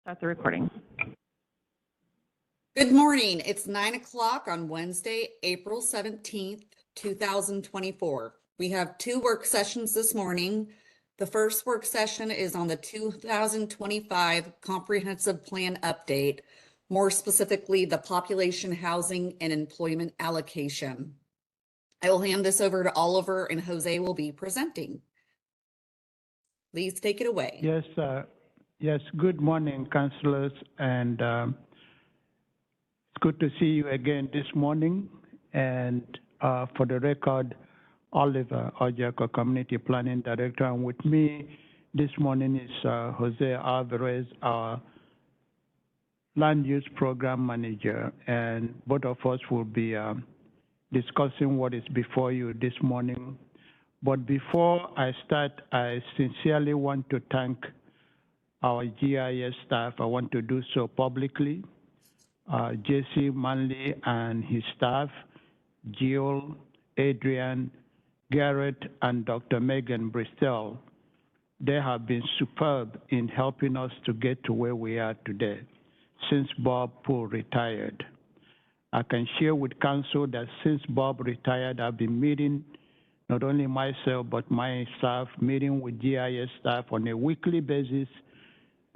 Start the recording. Good morning. It's 9 o'clock on Wednesday, April 17th, 2024. We have two work sessions this morning. The first work session is on the 2025 Comprehensive Plan Update, more specifically, the Population, Housing, and Employment Allocation. I will hand this over to Oliver and Jose will be presenting. Please take it away. Yes, good morning, councilors, and it's good to see you again this morning. And for the record, Oliver Ojako, Community Planning Director, and with me this morning is Jose Alvarez, our Land Use Program Manager, and both of us will be discussing what is before you this morning. But before I start, I sincerely want to thank our GIS staff. I want to do so publicly. Jesse Manley and his staff, Jill, Adrian, Garrett, and Dr. Megan Bristol, they have been superb in helping us to get to where we are today since Bob Poole retired. I can share with council that since Bob retired, I've been meeting not only myself, but my staff, meeting with GIS staff on a weekly basis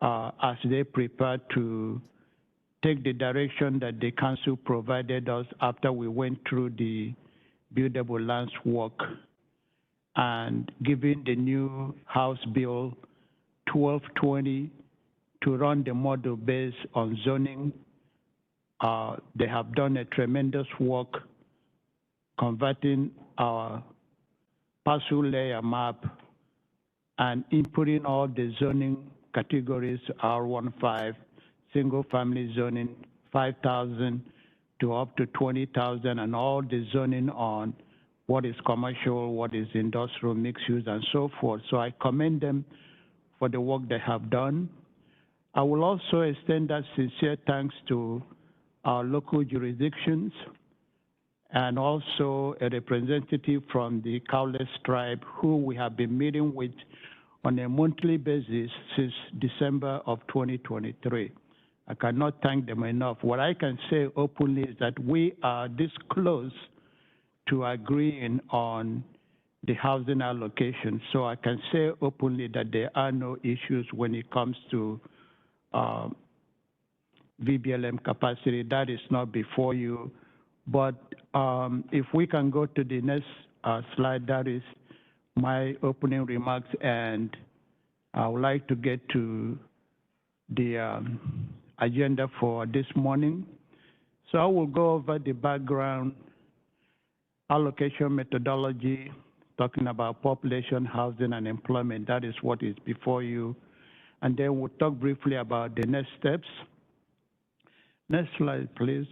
as they prepare to take the direction that the council provided us after we went through the buildable lands work and given the new House Bill 1220 to run the model based on zoning. They have done a tremendous work converting our parcel layer map and inputting all the zoning categories, R15, single family zoning, 5,000 to up to 20,000, and all the zoning on what is commercial, what is industrial, mixed use, and so forth. So I commend them for the work they have done. I will also extend that sincere thanks to our local jurisdictions and also a representative from the Cowless tribe who we have been meeting with on a monthly basis since December of 2023. I cannot thank them enough. What I can say openly is that we are this close to agreeing on the housing allocation. So I can say openly that there are no issues when it comes to VBLM capacity. That is not before you. But if we can go to the next slide, that is my opening remarks, and I would like to get to the agenda for this morning. So I will go over the background, allocation methodology, talking about population, housing, and employment. That is what is before you. And then we'll talk briefly about the next steps. Next slide, please.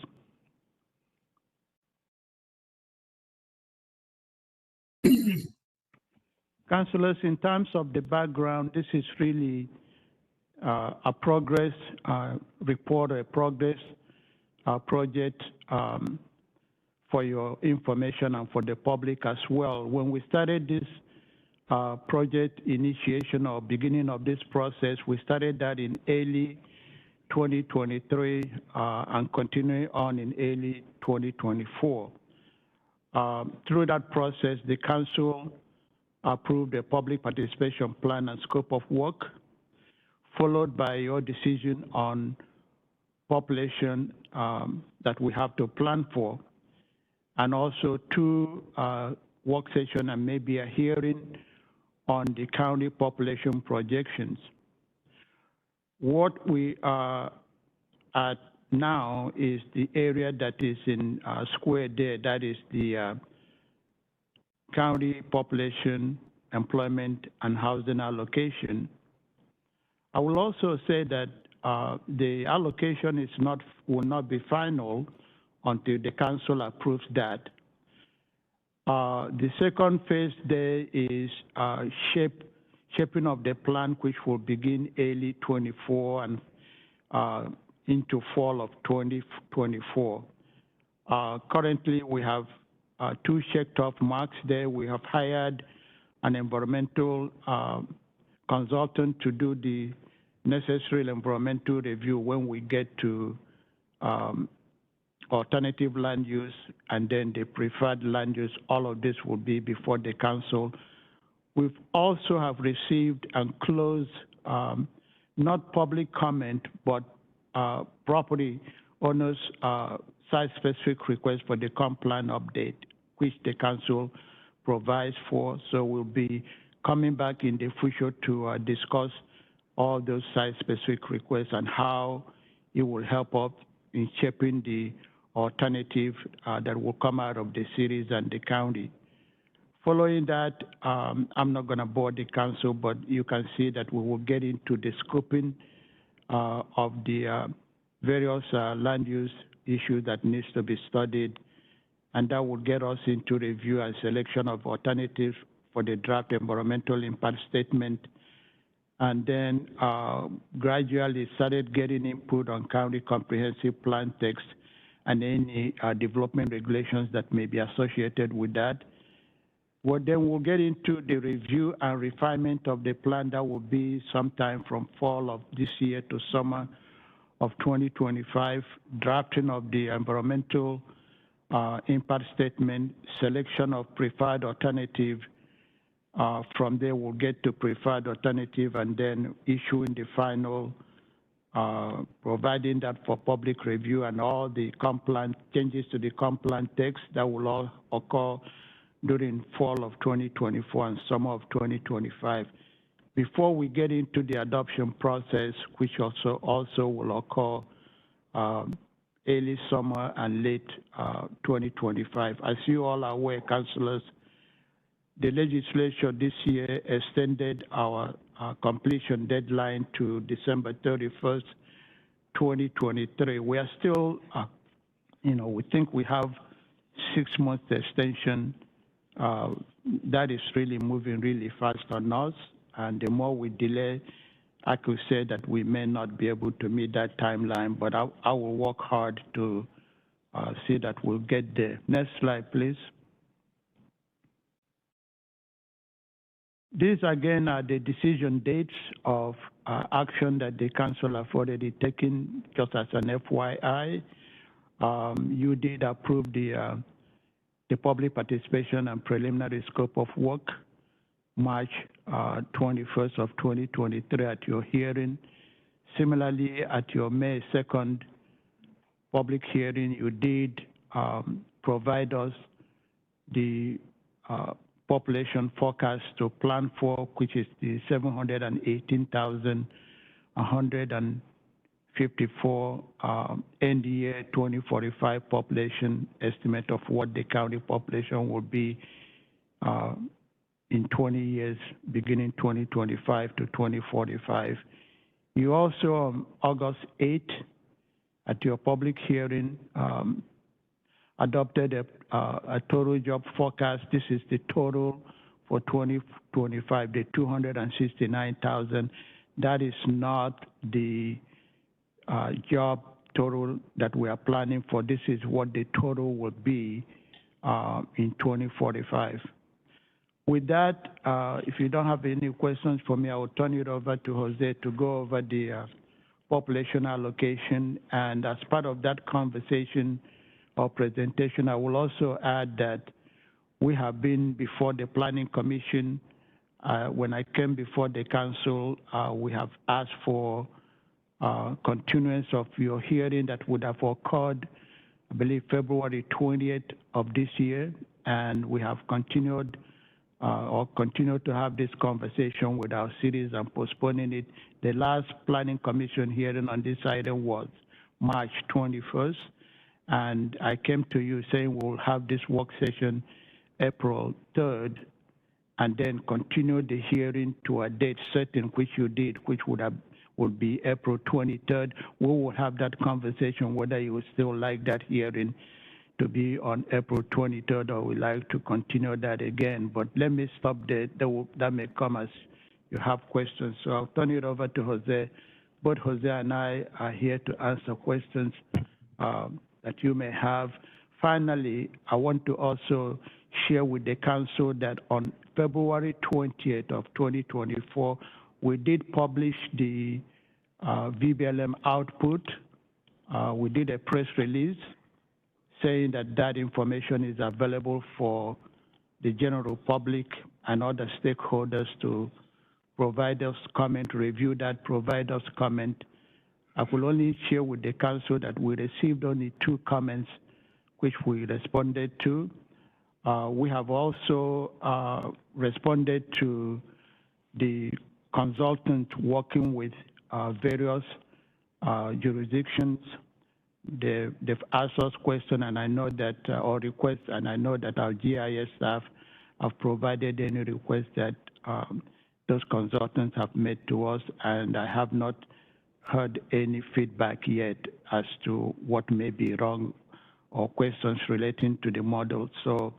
Councilors, in terms of the background, this is really a progress report, a progress project for your information and for the public as well. When we started this project initiation or beginning of this process, we started that in early 2023 and continuing on in early 2024. Through that process, the council approved a public participation plan and scope of work, followed by your decision on population that we have to plan for, and also two work sessions and maybe a hearing on the county population projections. What we are at now is the area that is in square there, that is the county population, employment, and housing allocation. I will also say that the allocation will not be final until the council approves that. The second phase there is shaping of the plan, which will begin early 24 and into fall of 2024. Currently, we have two checked off marks there. We have hired an environmental consultant to do the necessary environmental review when we get to alternative land use and then the preferred land use. All of this will be before the council. We've also have received and closed not public comment, but property owners site-specific request for the comp plan update, which the council provides for. So we'll be coming back in the future to discuss all those site-specific requests and how it will help us in shaping the alternative that will come out of the cities and the county. Following that, I'm not going to bore the council, but you can see that we will get into the scoping of the various land use issues that needs to be studied, and that will get us into review and selection of alternatives for the draft environmental impact statement, and then gradually started getting input on county comprehensive plan text and any development regulations that may be associated with that. Well, then we'll get into the review and refinement of the plan. That will be sometime from fall of this year to summer of 2025, drafting of the environmental impact statement, selection of preferred alternative. From there, we'll get to preferred alternative and then issuing the final, providing that for public review and all the comp plan changes to the comp plan text that will all occur during fall of 2024 and summer of 2025. Before we get into the adoption process, which also will occur early summer and late 2025. As you all are aware, councillors, the legislature this year extended our completion deadline to December 31st, 2023. We are still, we think we have 6 months extension. That is really moving really fast on us, and the more we delay, I could say that we may not be able to meet that timeline, but I will work hard to see that we'll get there. Next slide, please. These again are the decision dates of action that the council have already taken. Just as an FYI, you did approve the public participation and preliminary scope of work March 21st of 2023 at your hearing. Similarly, at your May 2nd public hearing, you did provide us the population forecast to plan for, which is the 718,154 NDA 2045 population estimate of what the county population will be in 20 years, beginning 2025 to 2045. You also, on August 8th, at your public hearing, adopted a total job forecast. This is the total for 2025, the 269,000. That is not the job total that we are planning for. This is what the total will be in 2045. With that, if you don't have any questions for me, I will turn it over to Jose to go over the population allocation. And as part of that conversation or presentation, I will also add that we have been before the Planning Commission. When I came before the council, we have asked for continuance of your hearing that would have occurred, I believe, February 20th of this year. And we have continued or continue to have this conversation with our cities and postponing it. The last Planning Commission hearing on this item was March 21st. And I came to you saying we'll have this work session April 3rd, and then continue the hearing to a date certain, which you did, which would be April 23rd. We will have that conversation whether you would still like that hearing to be on April 23rd or would like to continue that again. But let me stop there. That may come as you have questions. So I'll turn it over to Jose. Both Jose and I are here to answer questions that you may have. Finally, I want to also share with the council that on February 20th of 2024, we did publish the VBLM output. We did a press release saying that that information is available for the general public and other stakeholders to provide us comment, review that, provide us comment. I will only share with the council that we received only 2 comments which we responded to. We have also responded to the consultant working with various jurisdictions. They've asked us questions, and I know that, or requests, and I know that our GIS staff have provided any requests that those consultants have made to us, and I have not heard any feedback yet as to what may be wrong or questions relating to the model. So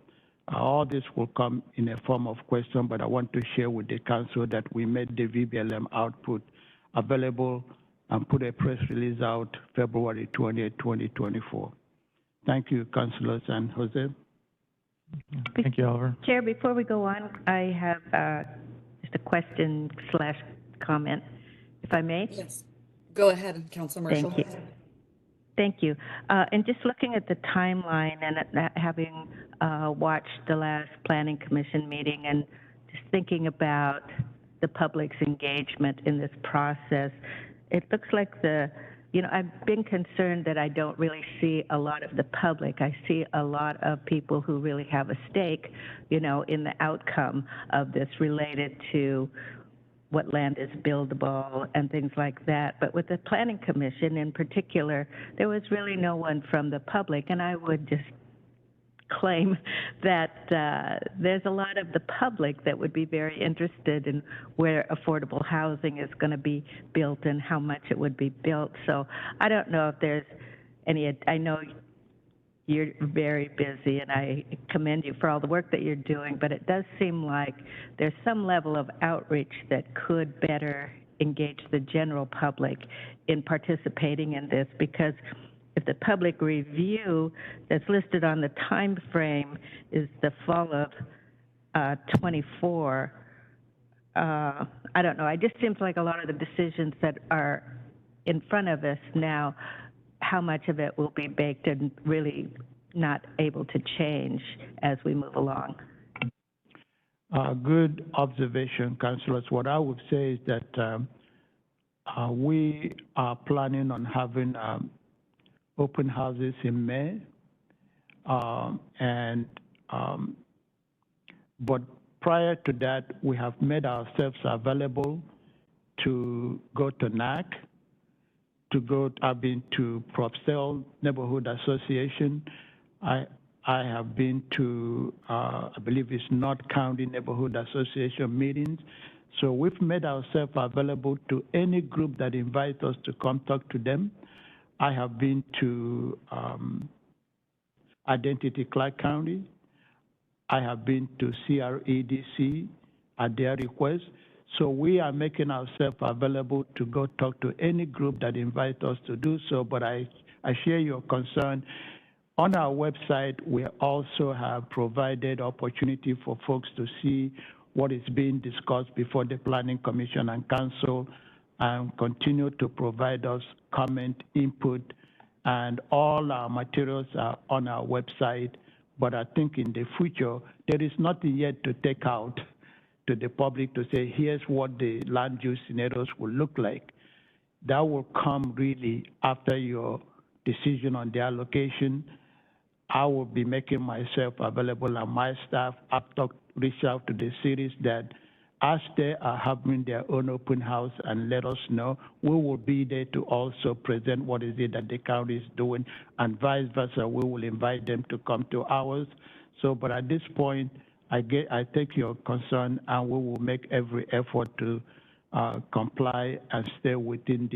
all this will come in a form of question, but I want to share with the council that we made the VBLM output available and put a press release out February 20th, 2024. Thank you, councilors, and Jose. Thank you, Oliver. Chair, before we go on, I have just a question/comment, if I may. Yes. Go ahead, Council Marshall. Thank you. Thank you. And just looking at the timeline and having watched the last Planning Commission meeting and just thinking about the public's engagement in this process, it looks like I've been concerned that I don't really see a lot of the public. I see a lot of people who really have a stake, in the outcome of this related to what land is buildable and things like that. But with the Planning Commission in particular, there was really no one from the public, and I would just claim that there's a lot of the public that would be very interested in where affordable housing is going to be built and how much it would be built. So I don't know if there's any, I know you're very busy and I commend you for all the work that you're doing, but it does seem like there's some level of outreach that could better engage the general public in participating in this, because if the public review that's listed on the time frame is the fall of 24, I don't know. It just seems like a lot of the decisions that are in front of us now, how much of it will be baked and really not able to change as we move along. Good observation, councillors. What I would say is that we are planning on having open houses in May, but prior to that, we have made ourselves available to go to NAC, I've been to Propsel Neighborhood Association. I have been to, I believe it's North County Neighborhood Association meetings. So we've made ourselves available to any group that invites us to come talk to them. I have been to Identity Clark County. I have been to CREDC at their request. So we are making ourselves available to go talk to any group that invites us to do so, but I share your concern. On our website, we also have provided opportunity for folks to see what is being discussed before the Planning Commission and Council, and continue to provide us comment, input, and all our materials are on our website. But I think in the future, there is nothing yet to take out to the public to say, here's what the land use scenarios will look like. That will come really after your decision on the allocation. I will be making myself available and my staff. I've reached out to the cities that as they are having their own open house and let us know, we will be there to also present what is it that the county is doing, and vice versa. We will invite them to come to ours. So, but at this point, I take your concern, and we will make every effort to comply and stay within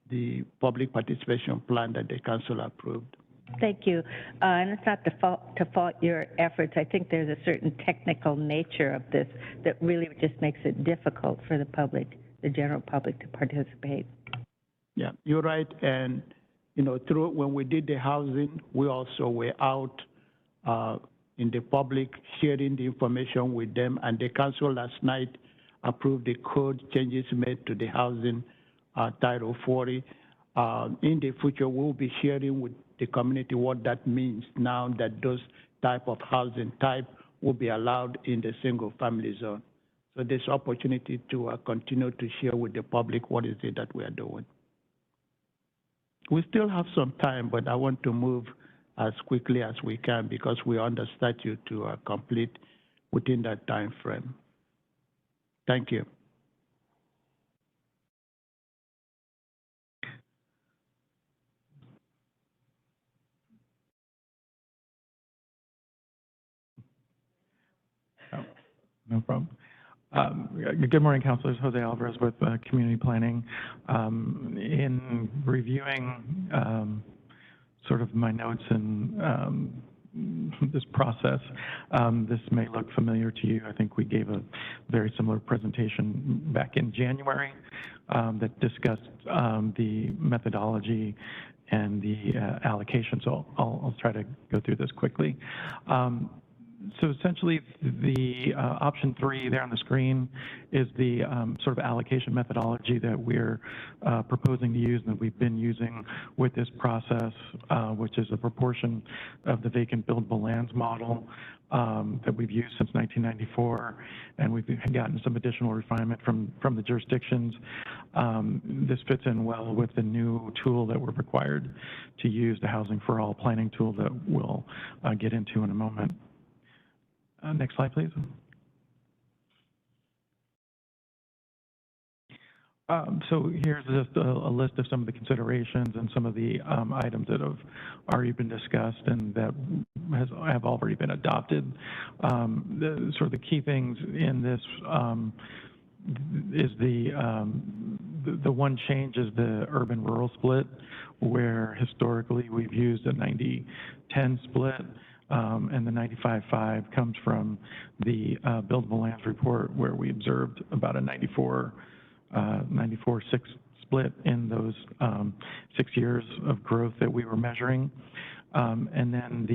the public participation plan that the council approved. Thank you. And it's not to fault your efforts. I think there's a certain technical nature of this that really just makes it difficult for the public, the general public, to participate. Yeah, you're right. And, through when we did the housing, we also were out in the public sharing the information with them. And the council last night approved the code changes made to the housing Title 40. In the future, we'll be sharing with the community what that means now that those type of housing type will be allowed in the single-family zone. So this opportunity to continue to share with the public what is it that we are doing. We still have some time, but I want to move as quickly as we can because we are under statute to complete within that time frame. Thank you. No problem. Good morning, councilors. Jose Alvarez with Community Planning. In reviewing sort of my notes and this process, this may look familiar to you. I think we gave a very similar presentation back in January that discussed the methodology and the allocation. So I'll try to go through this quickly. So essentially, the option 3 there on the screen is the sort of allocation methodology that we're proposing to use and that we've been using with this process, which is a proportion of the vacant buildable lands model that we've used since 1994, and we've gotten some additional refinement from the jurisdictions. This fits in well with the new tool that we're required to use, the Housing for All planning tool that we'll get into in a moment. Next slide, please. So here's just a list of some of the considerations and some of the items that have already been discussed and that have already been adopted. Sort of the key things in this is the one change is the urban-rural split, where historically we've used a 90-10 split. And the 95-5 comes from the buildable lands report, where we observed about a 94-6 split in those 6 years of growth that we were measuring. And then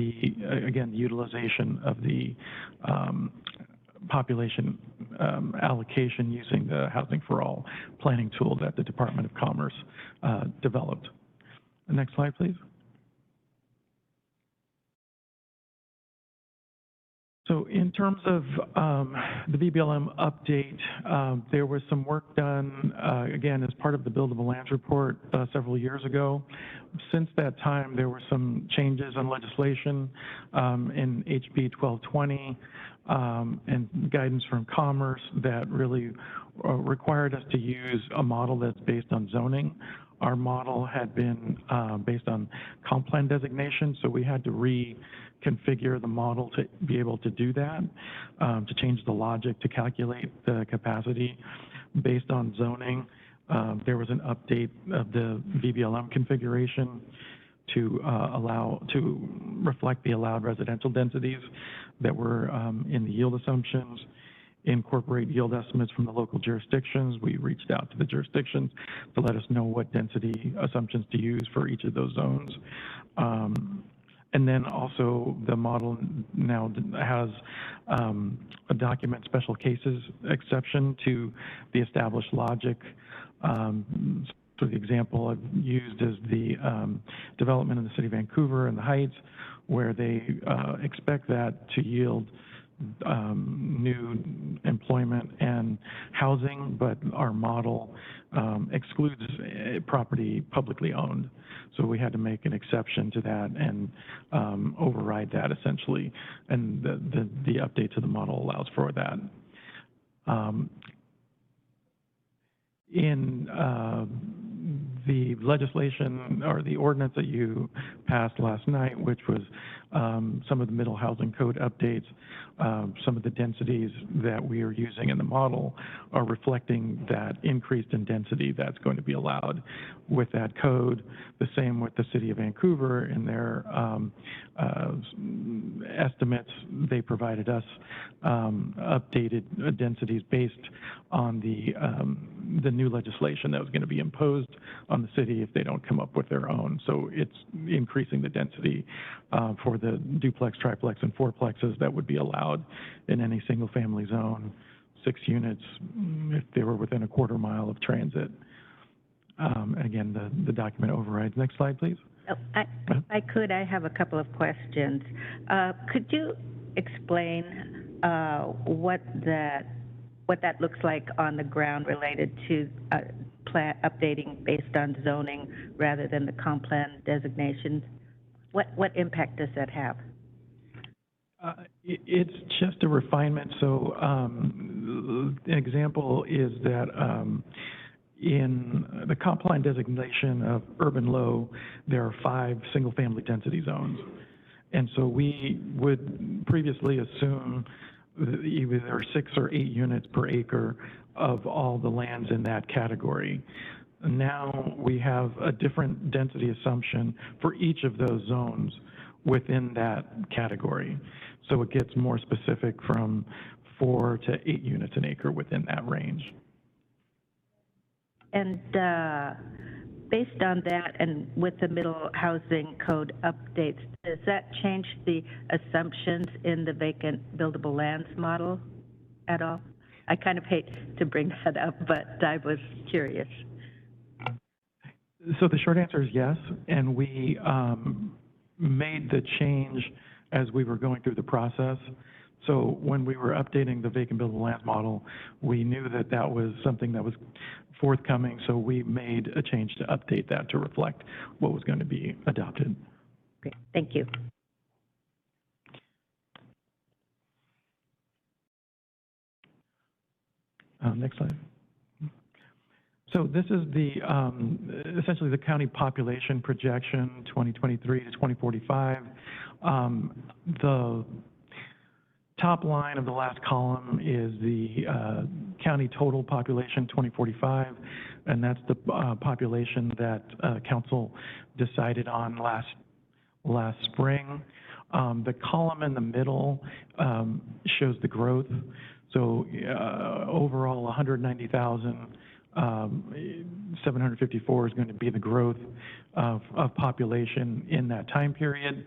again, the utilization of the population allocation using the Housing for All planning tool that the Department of Commerce developed. Next slide, please. So in terms of the BBLM update, there was some work done, again, as part of the Buildable Lands Report several years ago. Since that time, there were some changes in legislation in HB 1220 and guidance from Commerce that really required us to use a model that's based on zoning. Our model had been based on comp plan designation, so we had to reconfigure the model to be able to do that, to change the logic to calculate the capacity based on zoning. There was an update of the BBLM configuration to reflect the allowed residential densities that were in the yield assumptions, incorporate yield estimates from the local jurisdictions. We reached out to the jurisdictions to let us know what density assumptions to use for each of those zones. And then also the model now has a document special cases exception to the established logic. So the example I've used is the development in the city of Vancouver and the Heights, where they expect that to yield new employment and housing, but our model excludes property publicly owned. So we had to make an exception to that and override that essentially. And the update to the model allows for that. In the legislation or the ordinance that you passed last night, which was some of the middle housing code updates, some of the densities that we are using in the model are reflecting that increase in density that's going to be allowed with that code. The same with the city of Vancouver in their estimates. They provided us updated densities based on the new legislation that was going to be imposed on the city if they don't come up with their own. So it's increasing the density for the duplex, triplex, and fourplexes that would be allowed in any single family zone, 6 units if they were within a quarter mile of transit. Again, the document overrides. Next slide, please. Oh, I have a couple of questions. Could you explain what that looks like on the ground related to updating based on zoning rather than the comp plan designation? What impact does that have? It's just a refinement. So an example is that in the comp plan designation of urban low, there are 5 single-family density zones. And so we would previously assume that either there are 6 or 8 units per acre of all the lands in that category. Now we have a different density assumption for each of those zones within that category. So it gets more specific from 4 to 8 units an acre within that range. And based on that, and with the middle housing code updates, does that change the assumptions in the vacant buildable lands model at all? I kind of hate to bring that up, but I was curious. So the short answer is yes, and we made the change as we were going through the process. So when we were updating the vacant buildable lands model, we knew that that was something that was forthcoming, so we made a change to update that to reflect what was going to be adopted. Okay, thank you. Next slide. So this is the essentially the county population projection 2023 to 2045. The top line of the last column is the county total population 2045, and that's the population that council decided on last spring. The column in the middle shows the growth. So overall, 190,754 is going to be the growth of population in that time period.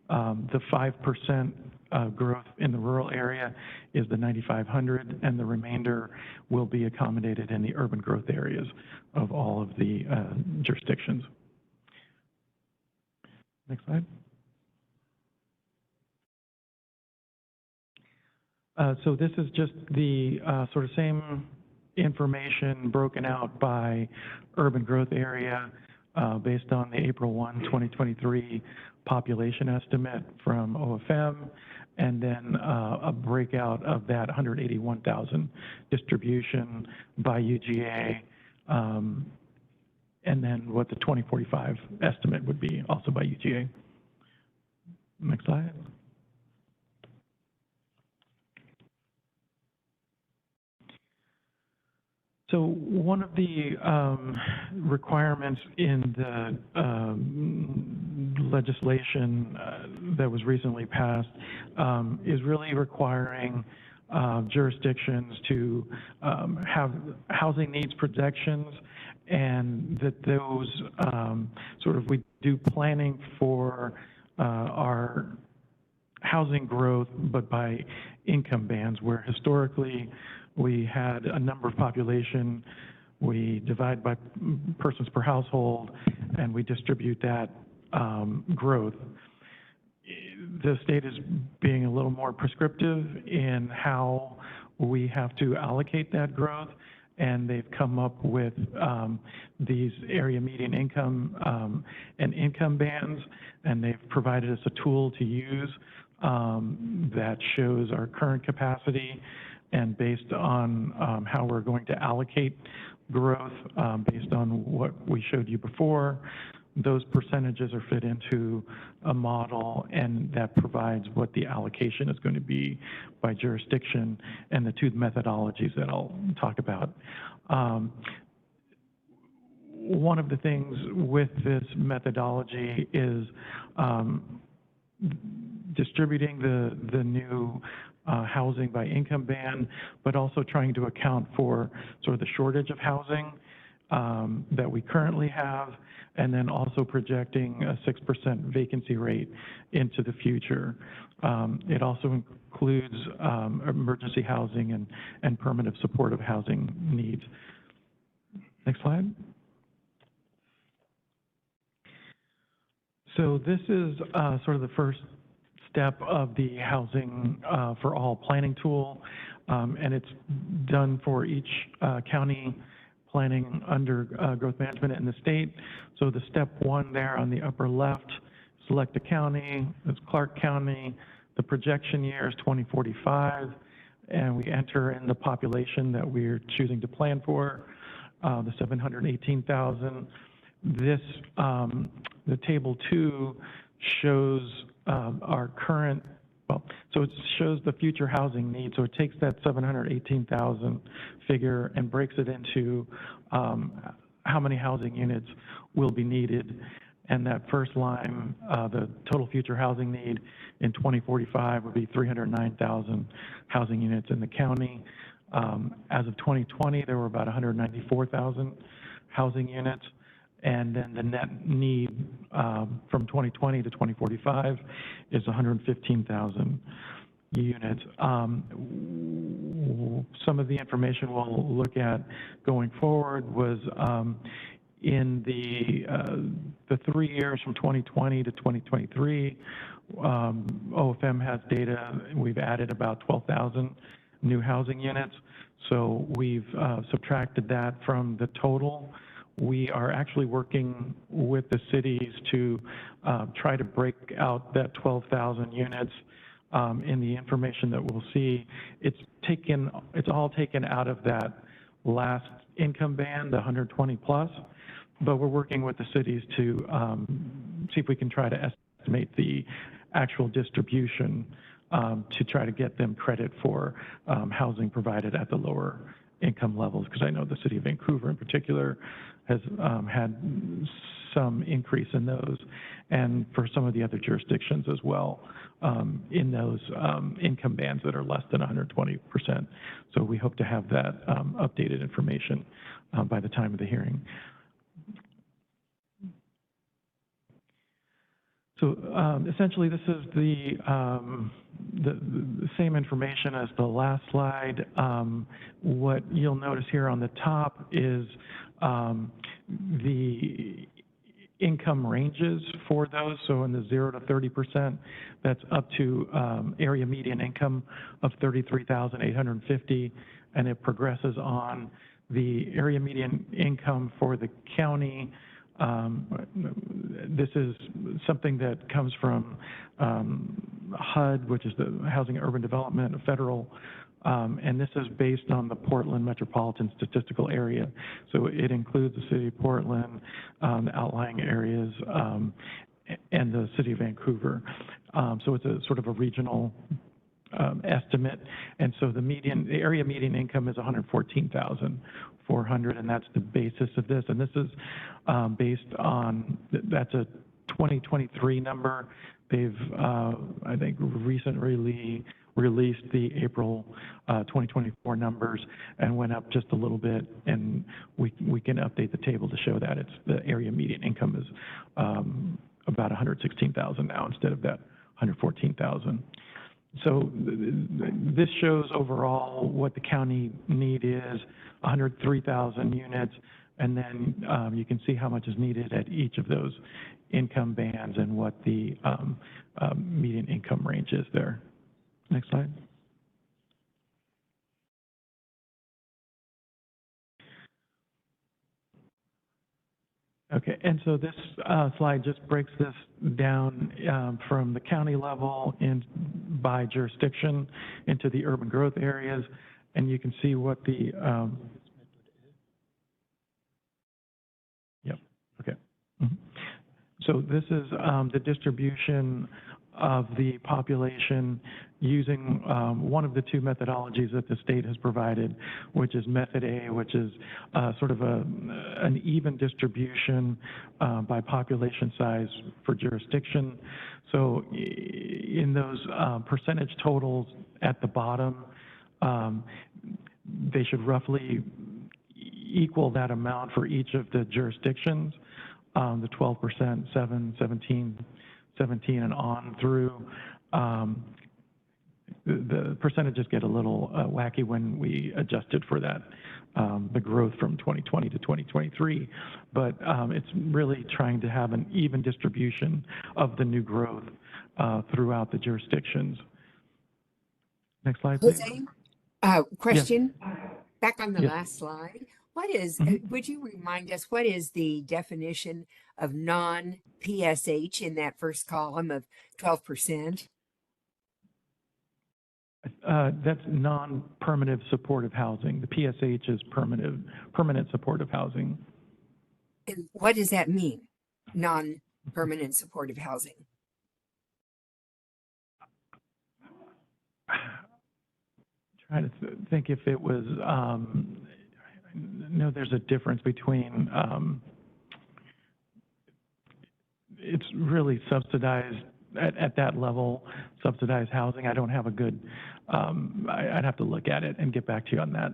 The 5% growth in the rural area is the 9,500, and the remainder will be accommodated in the urban growth areas of all of the jurisdictions. Next slide. So this is just the sort of same information broken out by urban growth area based on the April 1, 2023 population estimate from OFM, and then a breakout of that 181,000 distribution by UGA, and then what the 2045 estimate would be also by UGA. Next slide. So one of the requirements in the legislation that was recently passed is really requiring jurisdictions to have housing needs projections, and that those we do planning for our housing growth, but by income bands, where historically we had a number of population, we divide by persons per household, and we distribute that growth. The state is being a little more prescriptive in how we have to allocate that growth, and they've come up with these area median income and income bands, and they've provided us a tool to use that shows our current capacity, and based on how we're going to allocate growth, based on what we showed you before, those percentages are fit into a model, and that provides what the allocation is going to be by jurisdiction and the 2 methodologies that I'll talk about. One of the things with this methodology is distributing the new housing by income band, but also trying to account for sort of the shortage of housing that we currently have, and then also projecting a 6% vacancy rate into the future. It also includes emergency housing and permanent supportive housing needs. Next slide. So this is sort of the first step of the Housing for All planning tool, and it's done for each county planning under growth management in the state. So the step one there on the upper left, select a county, it's Clark County, the projection year is 2045, and we enter in the population that we're choosing to plan for, the 718,000. This, the table 2 shows our current, well, so it shows the future housing needs. So it takes that 718,000 figure and breaks it into how many housing units will be needed. And that first line, the total future housing need in 2045 would be 309,000 housing units in the county. As of 2020, there were about 194,000 housing units. And then the net need from 2020 to 2045 is 115,000 units. Some of the information we'll look at going forward was in the 3 years from 2020 to 2023, OFM has data, we've added about 12,000 new housing units. So we've subtracted that from the total. We are actually working with the cities to try to break out that 12,000 units in the information that we'll see. It's all taken out of that last income band, the 120 plus, but we're working with the cities to see if we can try to estimate the actual distribution to try to get them credit for housing provided at the lower income levels, because I know the city of Vancouver in particular has had some increase in those, and for some of the other jurisdictions as well in those income bands that are less than 120%. So we hope to have that updated information by the time of the hearing. So essentially, this is the same information as the last slide. What you'll notice here on the top is the income ranges for those. So in the 0 to 30%, that's up to area median income of 33,850, and it progresses on the area median income for the county. This is something that comes from HUD, which is the Housing and Urban Development, a federal, and this is based on the Portland Metropolitan Statistical Area. So it includes the city of Portland, the outlying areas, and the city of Vancouver. So it's a sort of a regional estimate, and so the area median income is 114,400, and that's the basis of this. And this is based on, that's a 2023 number. They've, I think, recently released the April 2024 numbers and went up just a little bit, and we can update the table to show that the area median income is about 116,000 now instead of that 114,000. So this shows overall what the county need is, 103,000 units, and then you can see how much is needed at each of those income bands and what the median income range is there. Next slide. Okay, and so this slide just breaks this down from the county level and by jurisdiction into the urban growth areas, and you can see what the, yep, okay. Mm-hmm. So this is the distribution of the population using one of the two methodologies that the state has provided, which is Method A, which is sort of an even distribution by population size for jurisdiction. So in those percentage totals at the bottom, they should roughly equal that amount for each of the jurisdictions, the 12%, 7, 17, 17 and on through. the percentages get a little wacky when we adjusted for that, the growth from 2020 to 2023. But it's really trying to have an even distribution of the new growth throughout the jurisdictions. Next slide, please. Jose, question, back on the Yes. last slide. What is, Mhm. would you remind us, what is the definition of non-PSH in that first column of 12%? That's non-permanent supportive housing. The PSH is permanent supportive housing. And what does that mean? Non-permanent supportive housing. Trying to think if it was, no, there's a difference between, it's really subsidized at that level, subsidized housing. I don't have a good, I'd have to look at it and get back to you on that.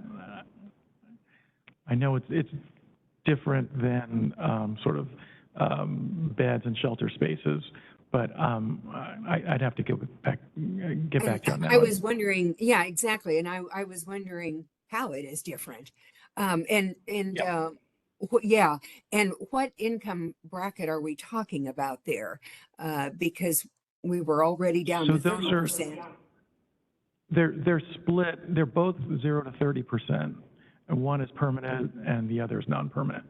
I know it's different than sort of beds and shelter spaces, but I'd have to get back to you on that. I was wondering, yeah, exactly. And I was wondering how it is different. Yeah. And what income bracket are we talking about there? Because we were already down So to those 30%. They're split. They're both 0 to 30%. And one is permanent and the other is non-permanent.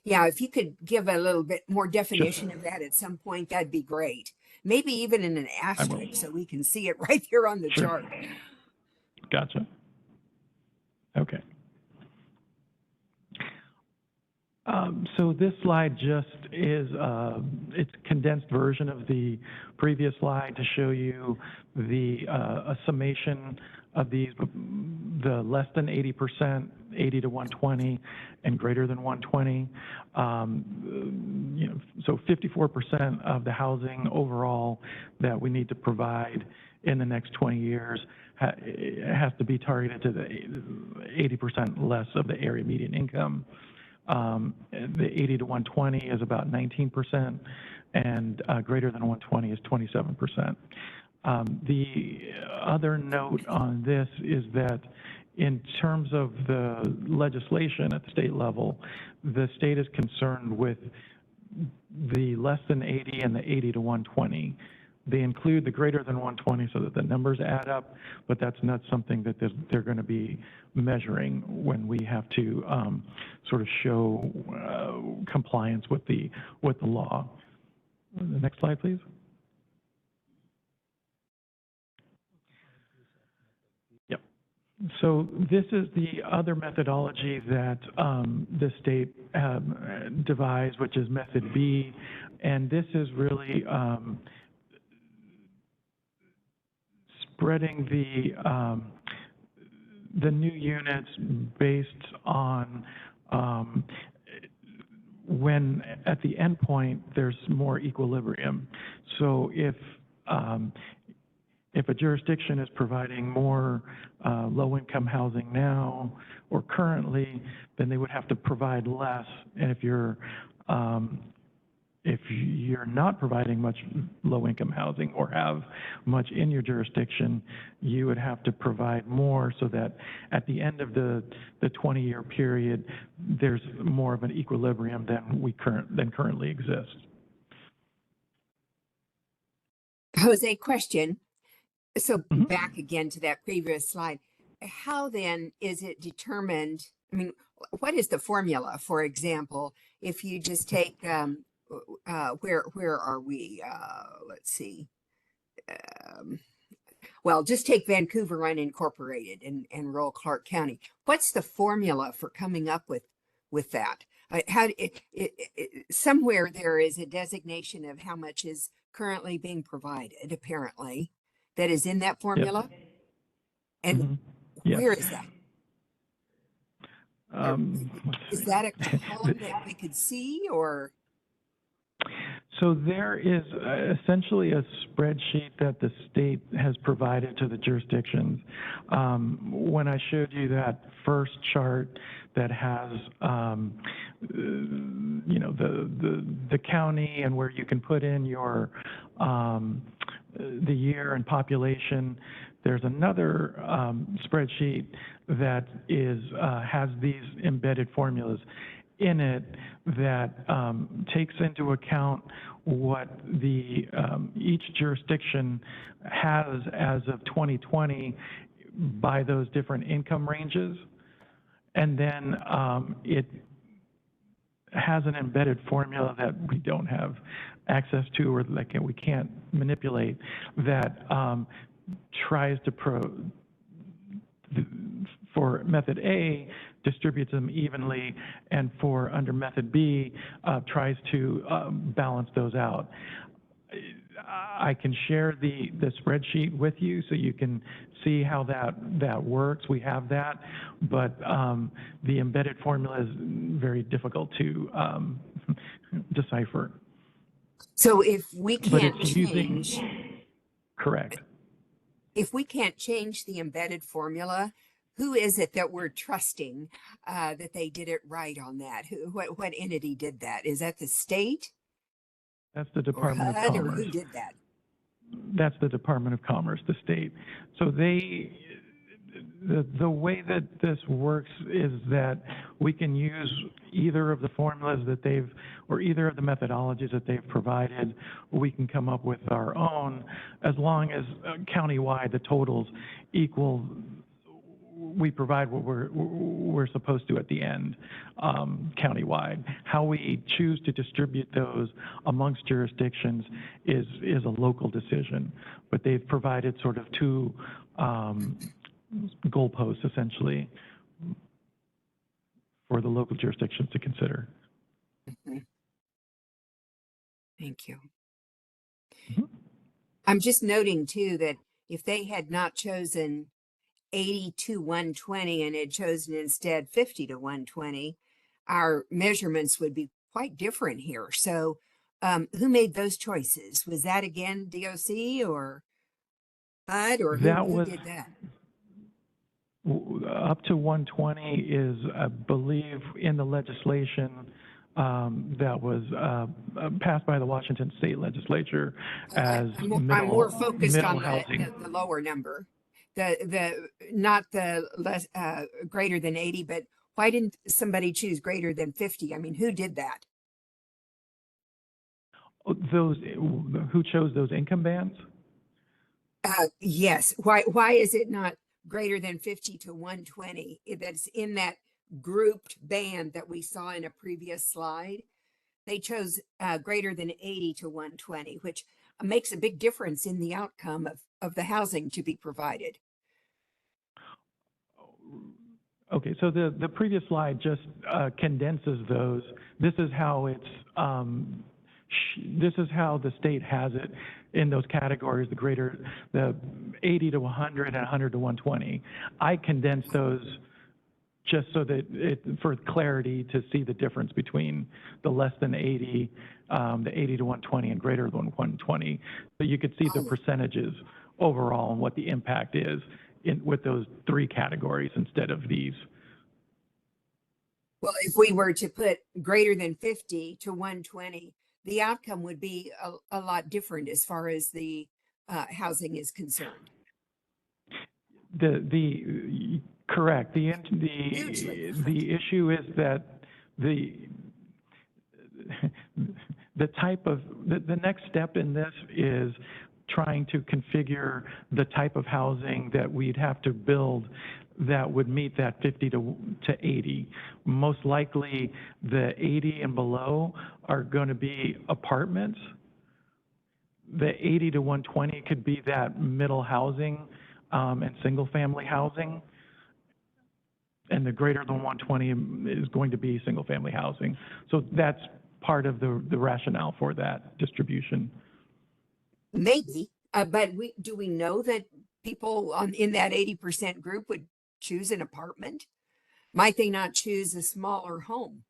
Yeah, if you could give a little bit more definition of that at some point, that'd be great. Maybe even in an asterisk so we can see it right here on the chart. Gotcha. Okay. So this slide just is, it's a condensed version of the previous slide to show you a summation of these, the less than 80%, 80 to 120, and greater than 120. So 54% of the housing overall that we need to provide in the next 20 years has to be targeted to the 80% less of the area median income. The 80 to 120 is about 19%, and greater than 120 is 27%. The other note on this is that in terms of the legislation at the state level, the state is concerned with the less than 80 and the 80 to 120. They include the greater than 120 so that the numbers add up, but that's not something that they're going to be measuring when we have to sort of show compliance with the law. The next slide, please. Yep. So this is the other methodology that the state devised, which is method B, and this is really spreading the new units based on when at the end point there's more equilibrium. So if a jurisdiction is providing more low-income housing now or currently, then they would have to provide less. And if you're not providing much low-income housing or have much in your jurisdiction, you would have to provide more so that at the end of the 20-year period, there's more of an equilibrium than currently exists. Jose, question. So back again to that previous slide. How then is it determined? I mean, what is the formula, for example, if you just take where are we? Let's see. Well, just take Vancouver unincorporated and rural Clark County. What's the formula for coming up with that? Somewhere there is a designation of how much is currently being provided, apparently, that is in that formula. Yes. And where is that? Is that a column that we could see, or? So there is essentially a spreadsheet that the state has provided to the jurisdictions. When I showed you that first chart that has, the county and where you can put in your the year and population. There's another spreadsheet that has these embedded formulas in it that takes into account what each jurisdiction has as of 2020 by those different income ranges. And then it has an embedded formula that we don't have access to, or like we can't manipulate, that tries to for method A, distributes them evenly, and for under method B, tries to balance those out. I can share the spreadsheet with you so you can see how that works. We have that, but the embedded formula is very difficult to decipher. So if we But can't it's using, change, correct. if we can't change the embedded formula, who is it that we're trusting that they did it right on that? What entity did that? Is that the state That's the or Department of HUD, or Commerce. who did that? That's the Department of Commerce, the state. So the way that this works is that we can use either of the formulas that or either of the methodologies that they've provided, or we can come up with our own, as long as countywide the totals equal. We provide what we're supposed to at the end, countywide. How we choose to distribute those amongst jurisdictions is a local decision, but they've provided sort of two goalposts essentially for the local jurisdictions to consider. Mhm. Thank you. Mhm. I'm just noting too that if they had not chosen 80 to 120 and had chosen instead 50 to 120, our measurements would be quite different here. So who made those choices? Was that again DOC or HUD, or That who was did that? up to 120 is, I believe, in the legislation that was passed by the Washington State Legislature as I'm more middle focused on housing. the lower number, the not the less greater than 80, but why didn't somebody choose greater than 50? I mean, who did that? Those who chose those income bands? Yes. Why is it not greater than 50 to 120? That's in that grouped band that we saw in a previous slide. They chose greater than 80 to 120, which makes a big difference in the outcome of the housing to be provided. Okay, so the previous slide just condenses those. This is how this is how the state has it in those categories: the 80 to 100 and 100 to 120. I condensed those just so that for clarity to see the difference between the less than 80, the 80 to 120, and greater than 120, so you could see the percentages overall and what the impact is with those three categories instead of these. Well, if we were to put greater than 50 to 120, the outcome would be a lot different as far as the housing is concerned. Correct. The issue is that the next step in this is trying to configure the type of housing that we'd have to build that would meet that 50 to 80. Most likely the 80 and below are going to be apartments. The 80 to 120 could be that middle housing and single family housing. And the greater than 120 is going to be single family housing. So that's part of the rationale for that distribution. Maybe, but do we know that people in that 80% group would choose an apartment? Might they not choose a smaller home?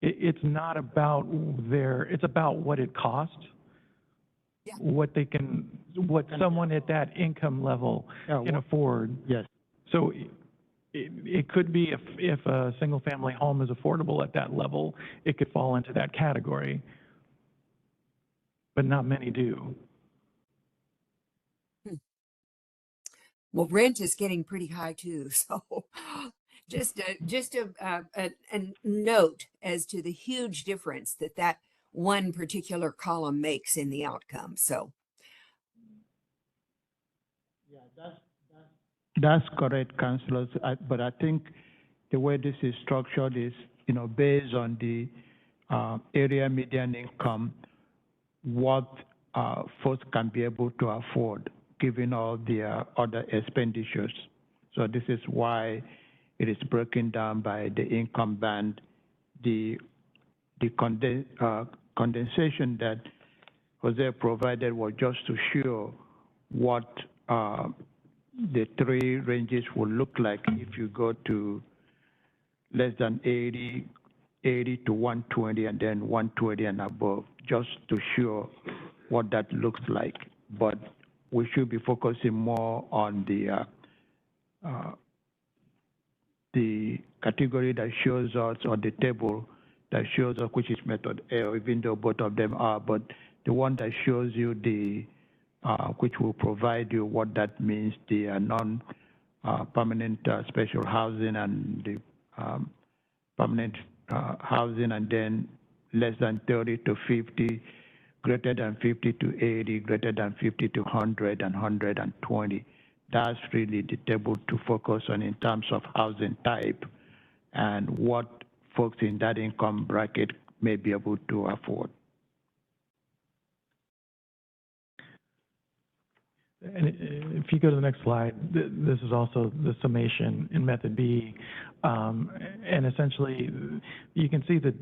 It's not about it's about what it costs, Yeah. what someone at that income level can afford. Yes. So it could be if a single family home is affordable at that level, it could fall into that category, but not many do. Well, rent is getting pretty high too. So just a note as to the huge difference that that one particular column makes in the outcome. So That's correct, councillors. But I think the way this is structured is, based on the area median income, what folks can be able to afford, given all the other expenditures. So this is why it is broken down by the income band. The condensation that Jose provided was just to show what the three ranges will look like if you go to less than 80, 80 to 120, and then 120 and above, just to show what that looks like. But we should be focusing more on the category that shows us, or the table that shows us, which is method A, even though both of them are, but the one that shows you the which will provide you what that means, the non-permanent special housing and the permanent housing, and then less than 30 to 50, greater than 50 to 80, greater than 50 to 100, and 120. That's really the table to focus on in terms of housing type and what folks in that income bracket may be able to afford. And if you go to the next slide, this is also the summation in method B. And essentially, you can see that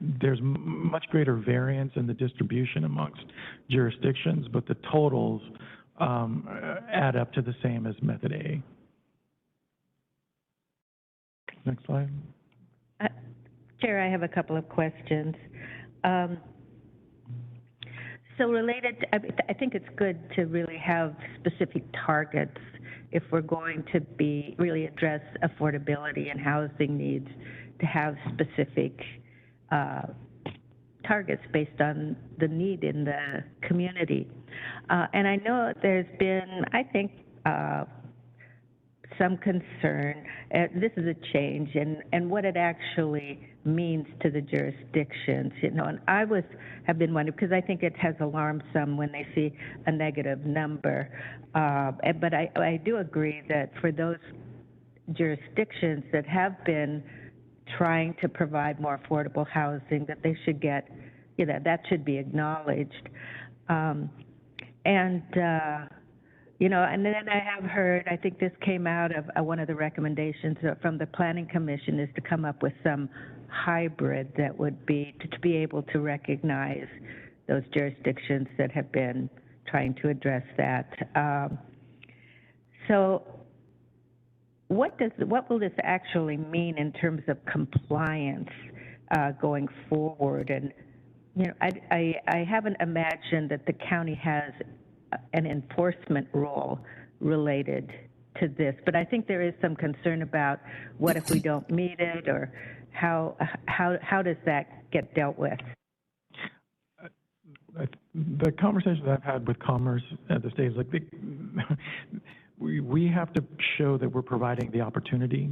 there's much greater variance in the distribution amongst jurisdictions, but the totals add up to the same as method A. Next slide. Chair, I have a couple of questions. So related, I think it's good to really have specific targets if we're going to be really address affordability and housing needs, to have specific targets based on the need in the community. And I know there's been, I think, some concern. This is a change, and what it actually means to the jurisdictions, and I have been wondering, because I think it has alarmed some when they see a negative number. But I do agree that for those jurisdictions that have been trying to provide more affordable housing, that they should get, that should be acknowledged. And then I have heard, I think this came out of one of the recommendations from the Planning Commission, is to come up with some hybrid that would be to be able to recognize those jurisdictions that have been trying to address that. So what will this actually mean in terms of compliance going forward? And I haven't imagined that the county has an enforcement role related to this, but I think there is some concern about what if we don't meet it, or how does that get dealt with? The conversations I've had with Commerce at the state is like, we have to show that we're providing the opportunity.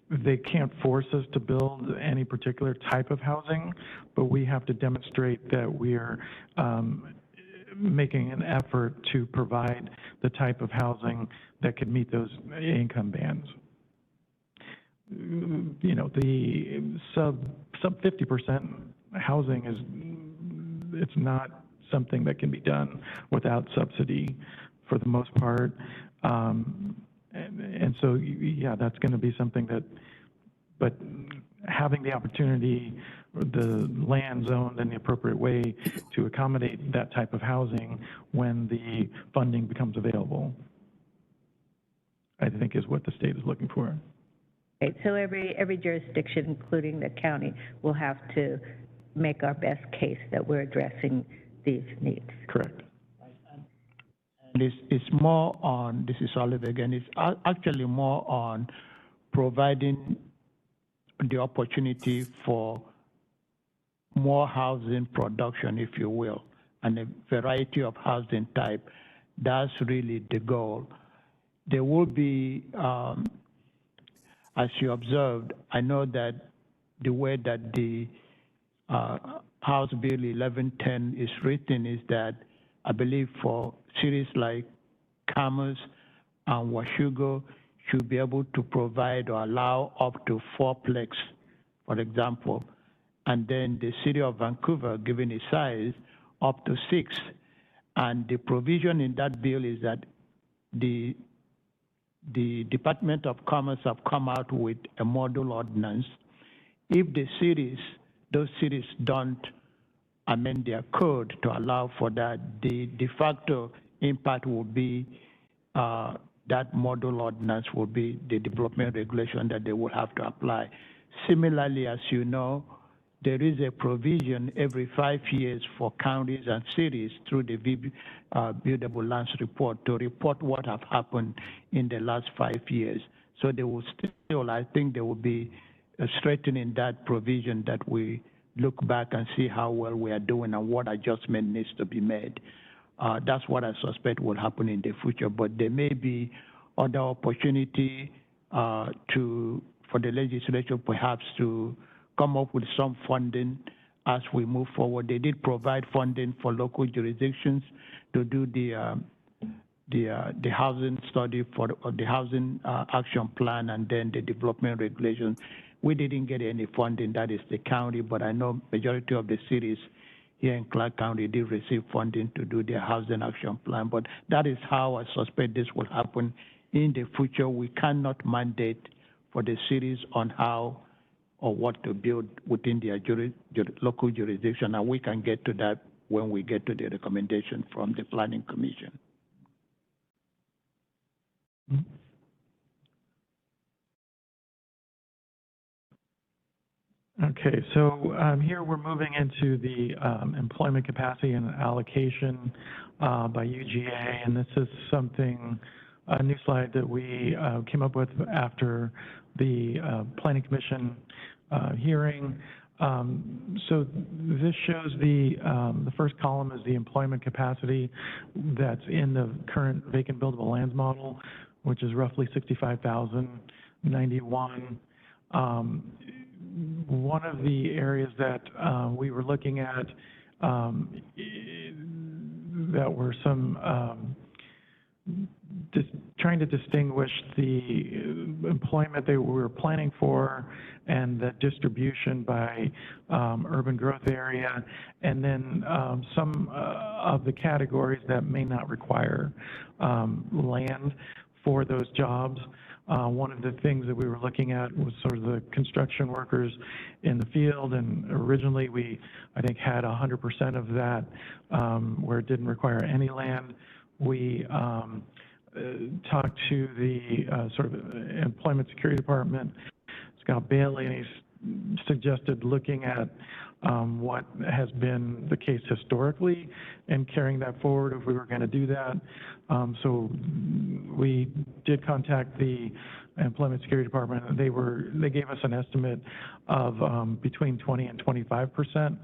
They can't force us to build any particular type of housing, but we have to demonstrate that we're making an effort to provide the type of housing that could meet those income bands. The sub 50% housing it's not something that can be done without subsidy for the most part. And so, yeah, that's going to be something that, but having the opportunity, the land zoned in the appropriate way to accommodate that type of housing when the funding becomes available, I think is what the state is looking for. Okay, so every jurisdiction, including the county, will have to make our best case that we're addressing these needs. Correct. And it's more on, this is Oliver again, it's actually more on providing the opportunity for more housing production, if you will, and a variety of housing type. That's really the goal. there will be, as you observed, I know that the way that the House Bill 1110 is written is that I believe for cities like Commerce and Washugo should be able to provide or allow up to 4-plex, for example, and then the city of Vancouver, given its size, up to 6. And the provision in that bill is that the Department of Commerce have come out with a model ordinance. If those cities don't amend their code to allow for that, the de facto impact will be that model ordinance will be the development regulation that they will have to apply. Similarly, as you know, there is a provision every 5 years for counties and cities through the Buildable Lands Report to report what have happened in the last 5 years. So they will still, I think there will be strengthening that provision that we look back and see how well we are doing and what adjustment needs to be made. That's what I suspect will happen in the future, but there may be other opportunity for the legislature perhaps to come up with some funding as we move forward. They did provide funding for local jurisdictions to do the housing study for the housing action plan and then the development regulation. We didn't get any funding, that is the county, but I know majority of the cities here in Clark County did receive funding to do their housing action plan, but that is how I suspect this will happen in the future. We cannot mandate for the cities on how or what to build within their local jurisdiction, and we can get to that when we get to the recommendation from the Planning Commission. Okay, so here we're moving into the employment capacity and allocation by UGA, and this is a new slide that we came up with after the Planning Commission hearing. So this shows the first column is the employment capacity that's in the current vacant buildable lands model, which is roughly 65,091. One of the areas that we were looking at that were some trying to distinguish the employment that we were planning for and the distribution by urban growth area, and then some of the categories that may not require land for those jobs. One of the things that we were looking at was sort of the construction workers in the field, and originally we, I think, had 100% of that where it didn't require any land. We talked to the sort of Employment Security Department, Scott Bailey, and he's suggested looking at what has been the case historically and carrying that forward if we were going to do that. So we did contact the Employment Security Department, and they gave us an estimate of between 20 and 25%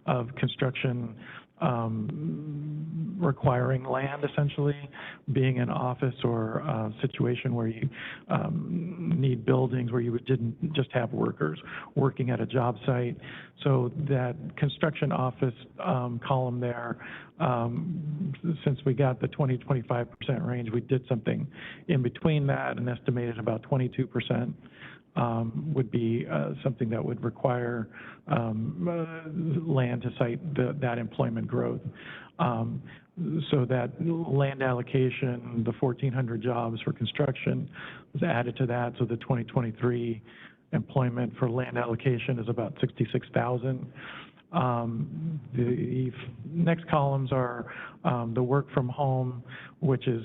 of construction requiring land, essentially, being an office or a situation where you need buildings where you didn't just have workers working at a job site. So that construction office column there, since we got the 20-25% range, we did something in between that and estimated about 22% would be something that would require land to site that employment growth. So that land allocation, the 1,400 jobs for construction was added to that. So the 2023 employment for land allocation is about 66,000. The next columns are the work from home, which is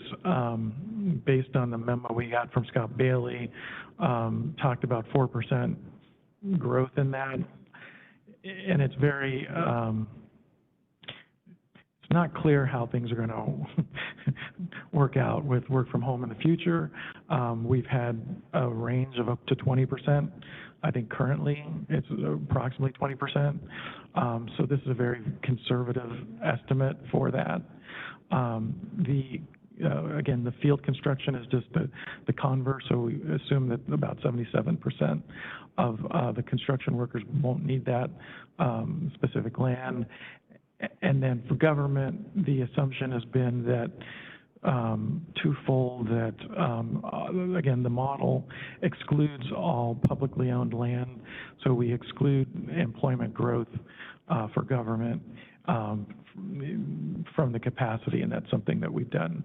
based on the memo we got from Scott Bailey, talked about 4% growth in that. And it's very, it's not clear how things are going to work out with work from home in the future. We've had a range of up to 20%. I think currently it's approximately 20%. So this is a very conservative estimate for that. The again, the field construction is just the converse, so we assume that about 77% of the construction workers won't need that specific land. And then for government, the assumption has been that twofold, that again, the model excludes all publicly owned land, so we exclude employment growth for government from the capacity, and that's something that we've done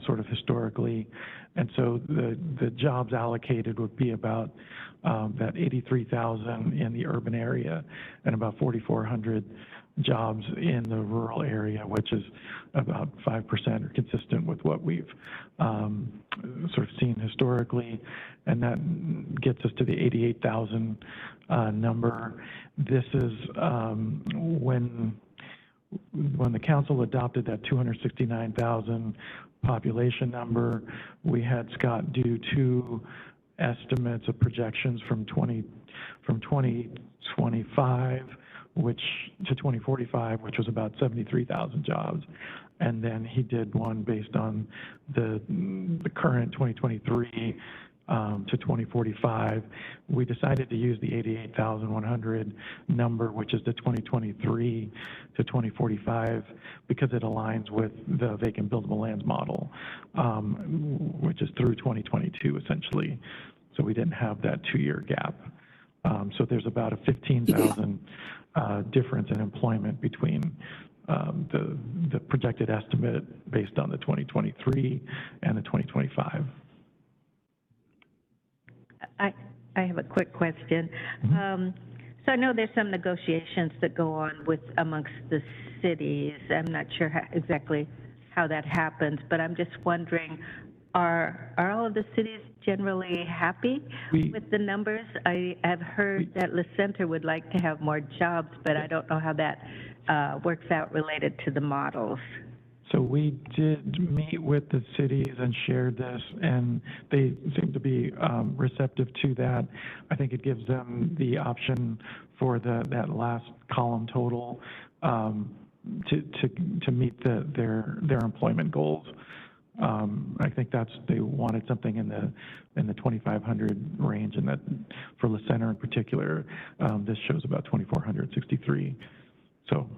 sort of historically. And so the jobs allocated would be about that 83,000 in the urban area and about 4,400 jobs in the rural area, which is about 5% or consistent with what we've sort of seen historically. And that gets us to the 88,000 number. This is when the council adopted that 269,000 population number, we had Scott do two estimates of projections from 2025 to 2045, which was about 73,000 jobs. And then he did one based on the current 2023 to 2045. We decided to use the 88,100 number, which is the 2023 to 2045, because it aligns with the vacant buildable lands model, which is through 2022, essentially. So we didn't have that 2-year gap. So there's about a 15,000 difference in employment between the projected estimate based on the 2023 and the 2025. I have a quick question. So I know there's some negotiations that go on amongst the cities. I'm not sure exactly how that happens, but I'm just wondering, are all of the cities generally happy with the numbers? I have heard that La Center would like to have more jobs, but I don't know how that works out related to the models. So we did meet with the cities and shared this, and they seem to be receptive to that. I think it gives them the option for that last column total to meet their employment goals. I think they wanted something in the 2,500 range, and that for La Center in particular, this shows about 2,463. So.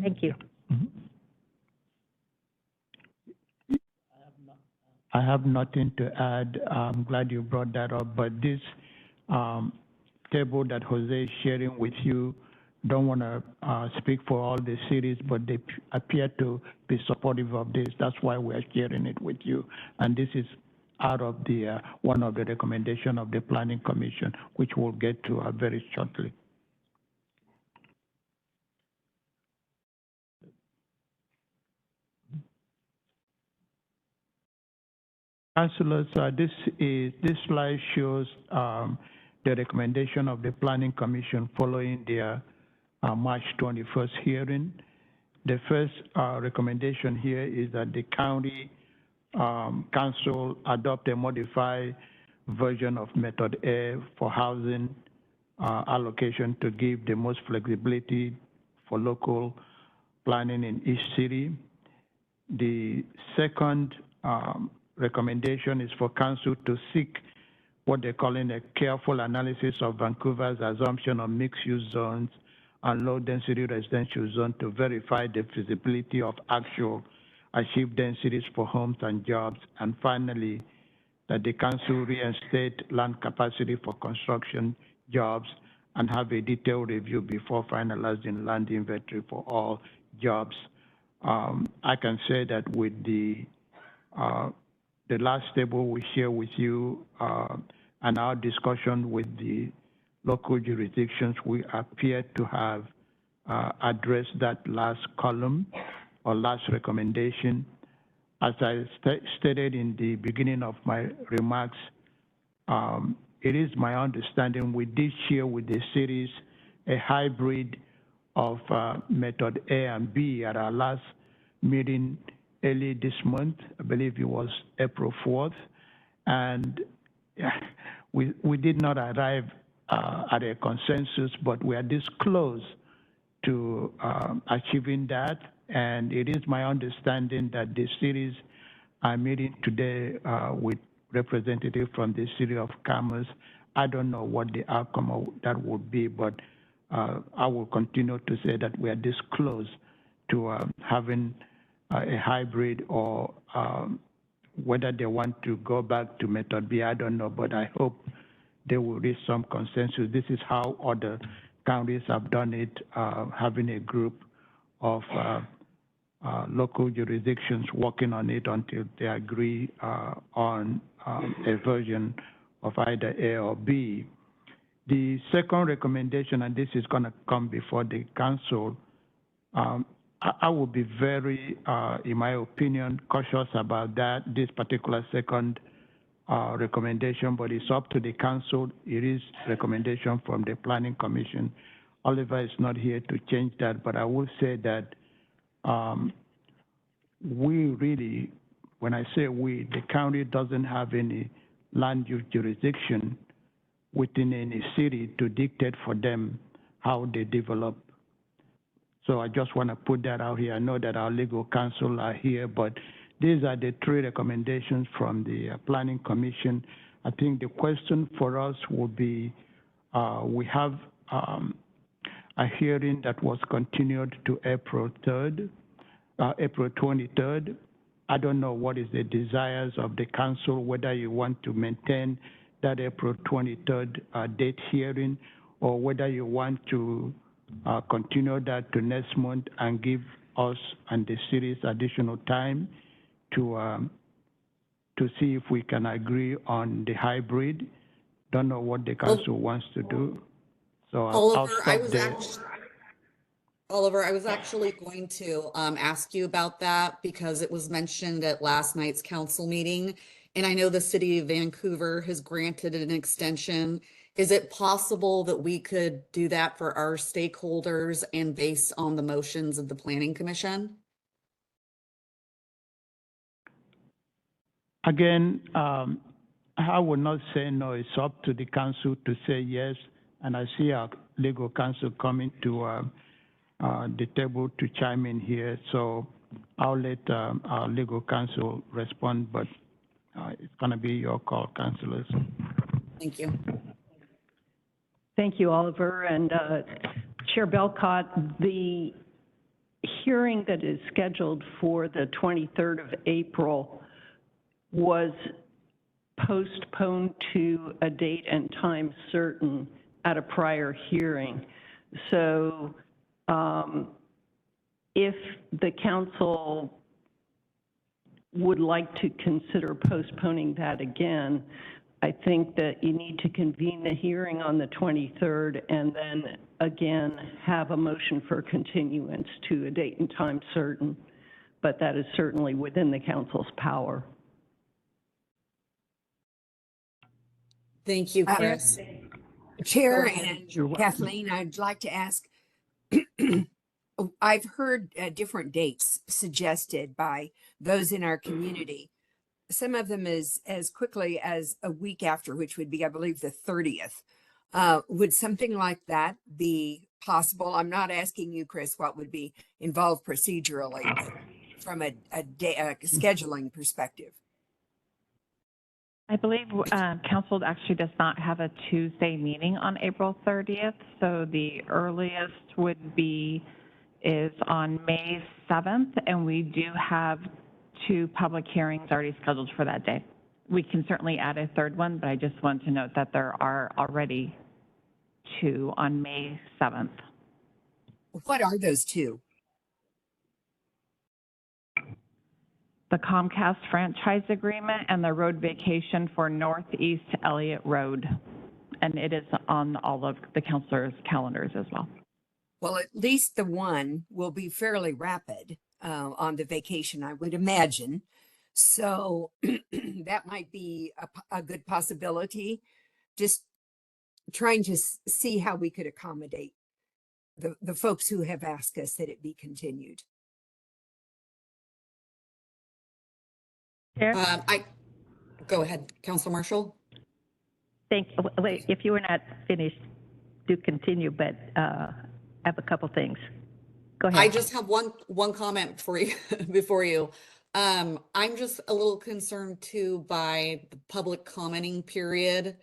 Thank you. Yeah. Mm-hmm. I have nothing to add. I'm glad you brought that up, but this table that Jose is sharing with you, don't want to speak for all the cities, but they appear to be supportive of this. That's why we're sharing it with you. And this is out of the one of the recommendations of the Planning Commission, which we'll get to very shortly. Councilors, this slide shows the recommendation of the Planning Commission following their March 21st hearing. The first recommendation here is that the county council adopt a modified version of Method A for housing allocation to give the most flexibility for local planning in each city. The second recommendation is for council to seek what they're calling a careful analysis of Vancouver's assumption of mixed-use zones and low-density residential zones to verify the feasibility of actual achieved densities for homes and jobs. And finally, that the council reinstate land capacity for construction jobs and have a detailed review before finalizing land inventory for all jobs. I can say that with the last table we share with you and our discussion with the local jurisdictions, we appear to have addressed that last column or last recommendation. As I stated in the beginning of my remarks, it is my understanding we did share with the cities a hybrid of Method A and B at our last meeting early this month. I believe it was April 4th. And we did not arrive at a consensus, but we are this close to achieving that. And it is my understanding that the cities I'm meeting today with representatives from the City of Commerce. I don't know what the outcome of that would be, but I will continue to say that we are this close to having a hybrid, or whether they want to go back to Method B, I don't know, but I hope they will reach some consensus. This is how other counties have done it, having a group of local jurisdictions working on it until they agree on a version of either A or B. The second recommendation, and this is going to come before the council, I would be very, in my opinion, cautious about that, this particular second recommendation, but it's up to the council. It is recommendation from the Planning Commission. Oliver is not here to change that, but I will say that we really, when I say we, the county doesn't have any land use jurisdiction within any city to dictate for them how they develop. So I just want to put that out here. I know that our legal counsel are here, but these are the three recommendations from the Planning Commission. I think the question for us will be, we have a hearing that was continued to April 3rd, April 23rd. I don't know what is the desires of the council, whether you want to maintain that April 23rd date hearing, or whether you want to continue that to next month and give us and the cities additional time to see if we can agree on the hybrid. Don't know what the council wants to do. So I'll stop there. Oliver, I was actually going to ask you about that because it was mentioned at last night's council meeting. And I know the city of Vancouver has granted an extension. Is it possible that we could do that for our stakeholders and based on the motions of the Planning Commission? Again, I would not say no. It's up to the council to say yes. And I see our legal counsel coming to the table to chime in here. So I'll let our legal counsel respond, but it's going to be your call, councilors. Thank you. Thank you, Oliver. And Chair Belcott, the hearing that is scheduled for the 23rd of April was postponed to a date and time certain at a prior hearing. So if the council would like to consider postponing that again, I think that you need to convene the hearing on the 23rd and then again have a motion for continuance to a date and time certain. But that is certainly within the council's power. Thank you, Chris. Chair and Kathleen, I'd like to ask, I've heard different dates suggested by those in our community. Some of them as quickly as a week after, which would be, I believe, the 30th. Would something like that be possible? I'm not asking you, Chris, what would be involved procedurally, but from a scheduling perspective. I believe council actually does not have a Tuesday meeting on April 30th, so the earliest is on May 7th, and we do have 2 public hearings already scheduled for that day. We can certainly add a third one, but I just want to note that there are already 2 on May 7th. What are those 2? The Comcast franchise agreement and the road vacation for Northeast Elliott Road. And it is on all of the councilors' calendars as well. Well, at least the one will be fairly rapid on the vacation, I would imagine. So that might be a good possibility. Just trying to see how we could accommodate the folks who have asked us that it be continued. Go ahead, Councilor Marshall. Wait, if you were not finished, do continue, but I have a couple things. Go ahead. I just have one comment before you. I'm just a little concerned too by the public commenting period,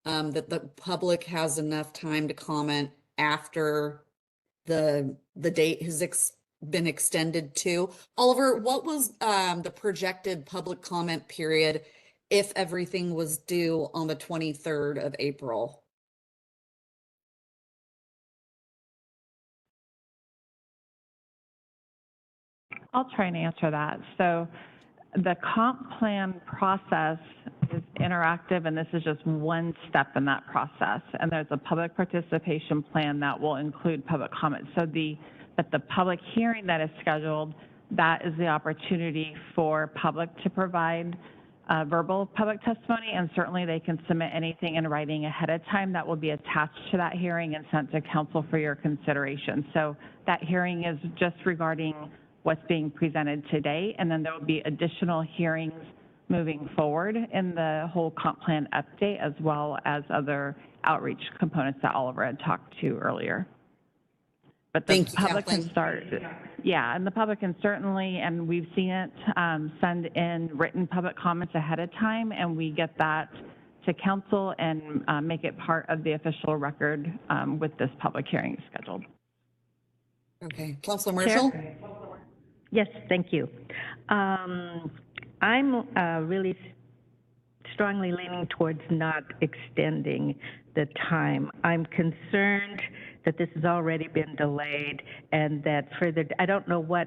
that the public has enough time to comment after the date has been extended to. Oliver, what was, the projected public comment period if everything was due on the 23rd of April? I'll try and answer that. So the comp plan process is interactive, and this is just one step in that process. And there's a public participation plan that will include public comment. So the public hearing that is scheduled, that is the opportunity for public to provide verbal public testimony, and certainly they can submit anything in writing ahead of time that will be attached to that hearing and sent to council for your consideration. So that hearing is just regarding what's being presented today, and then there will be additional hearings moving forward in the whole comp plan update, as well as other outreach components that Oliver had talked to earlier. But the Thank you, public Kathleen. can start, yeah, and the public can certainly, and we've seen it, send in written public comments ahead of time, and we get that to council and make it part of the official record with this public hearing scheduled. Okay, Councilor Marshall? Chair? Yes, thank you. I'm really strongly leaning towards not extending the time. I'm concerned that this has already been delayed and that further, I don't know what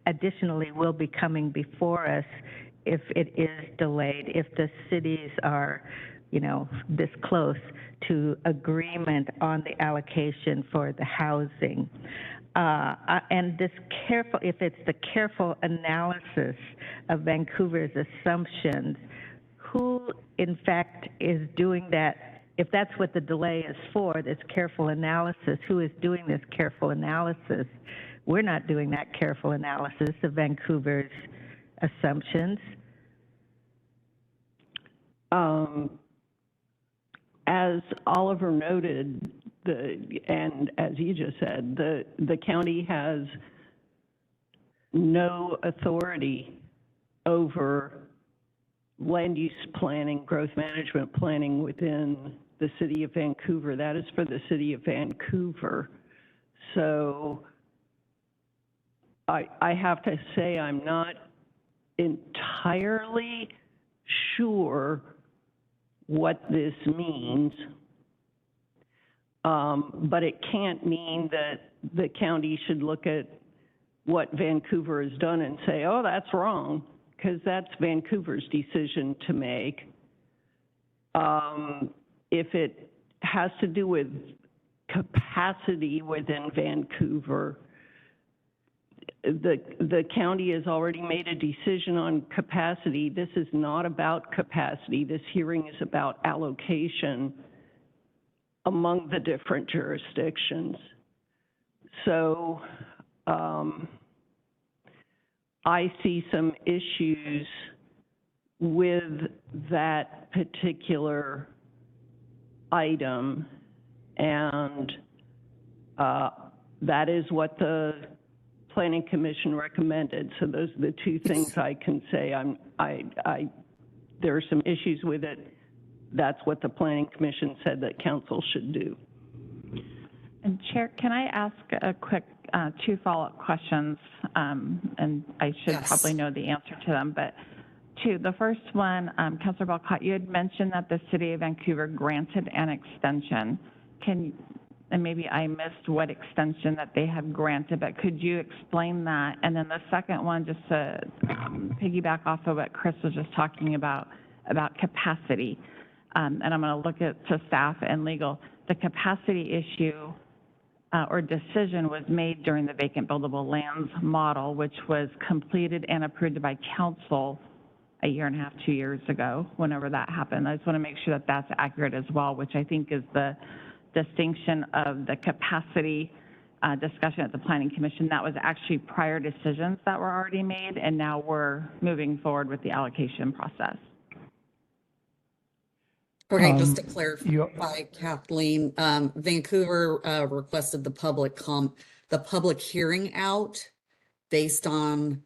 additionally will be coming before us if it is delayed, if the cities are, you know, this close to agreement on the allocation for the housing. And this careful, if it's the careful analysis of Vancouver's assumptions, who in fact is doing that? If that's what the delay is for, this careful analysis, who is doing this careful analysis? We're not doing that careful analysis of Vancouver's assumptions. As Oliver noted, and as you just said, the county has no authority over land use planning, growth management planning within the city of Vancouver. That is for the city of Vancouver. So I have to say I'm not entirely sure what this means. But it can't mean that the county should look at what Vancouver has done and say, oh, that's wrong, because that's Vancouver's decision to make. If it has to do with capacity within Vancouver, the county has already made a decision on capacity. This is not about capacity. This hearing is about allocation among the different jurisdictions. So I see some issues with that particular item, and that is what the Planning Commission recommended. So those are the two things I can say. There are some issues with it. That's what the Planning Commission said that council should do. And Chair, can I ask a quick 2 follow-up questions? And I should probably know the answer to them, but 2. The first one, Councilor Belcott, you had mentioned that the City of Vancouver granted an extension. And maybe I missed what extension that they have granted, but could you explain that? And then the second one, just to piggyback off of what Chris was just talking about capacity. And I'm going to look to staff and legal. The capacity issue or decision was made during the vacant buildable lands model, which was completed and approved by council a year and a half, 2 years ago, whenever that happened. I just want to make sure that that's accurate as well, which I think is the distinction of the capacity discussion at the Planning Commission. That was actually prior decisions that were already made, and now we're moving forward with the allocation process. Okay, just to clarify, Kathleen, Vancouver requested the public hearing out based on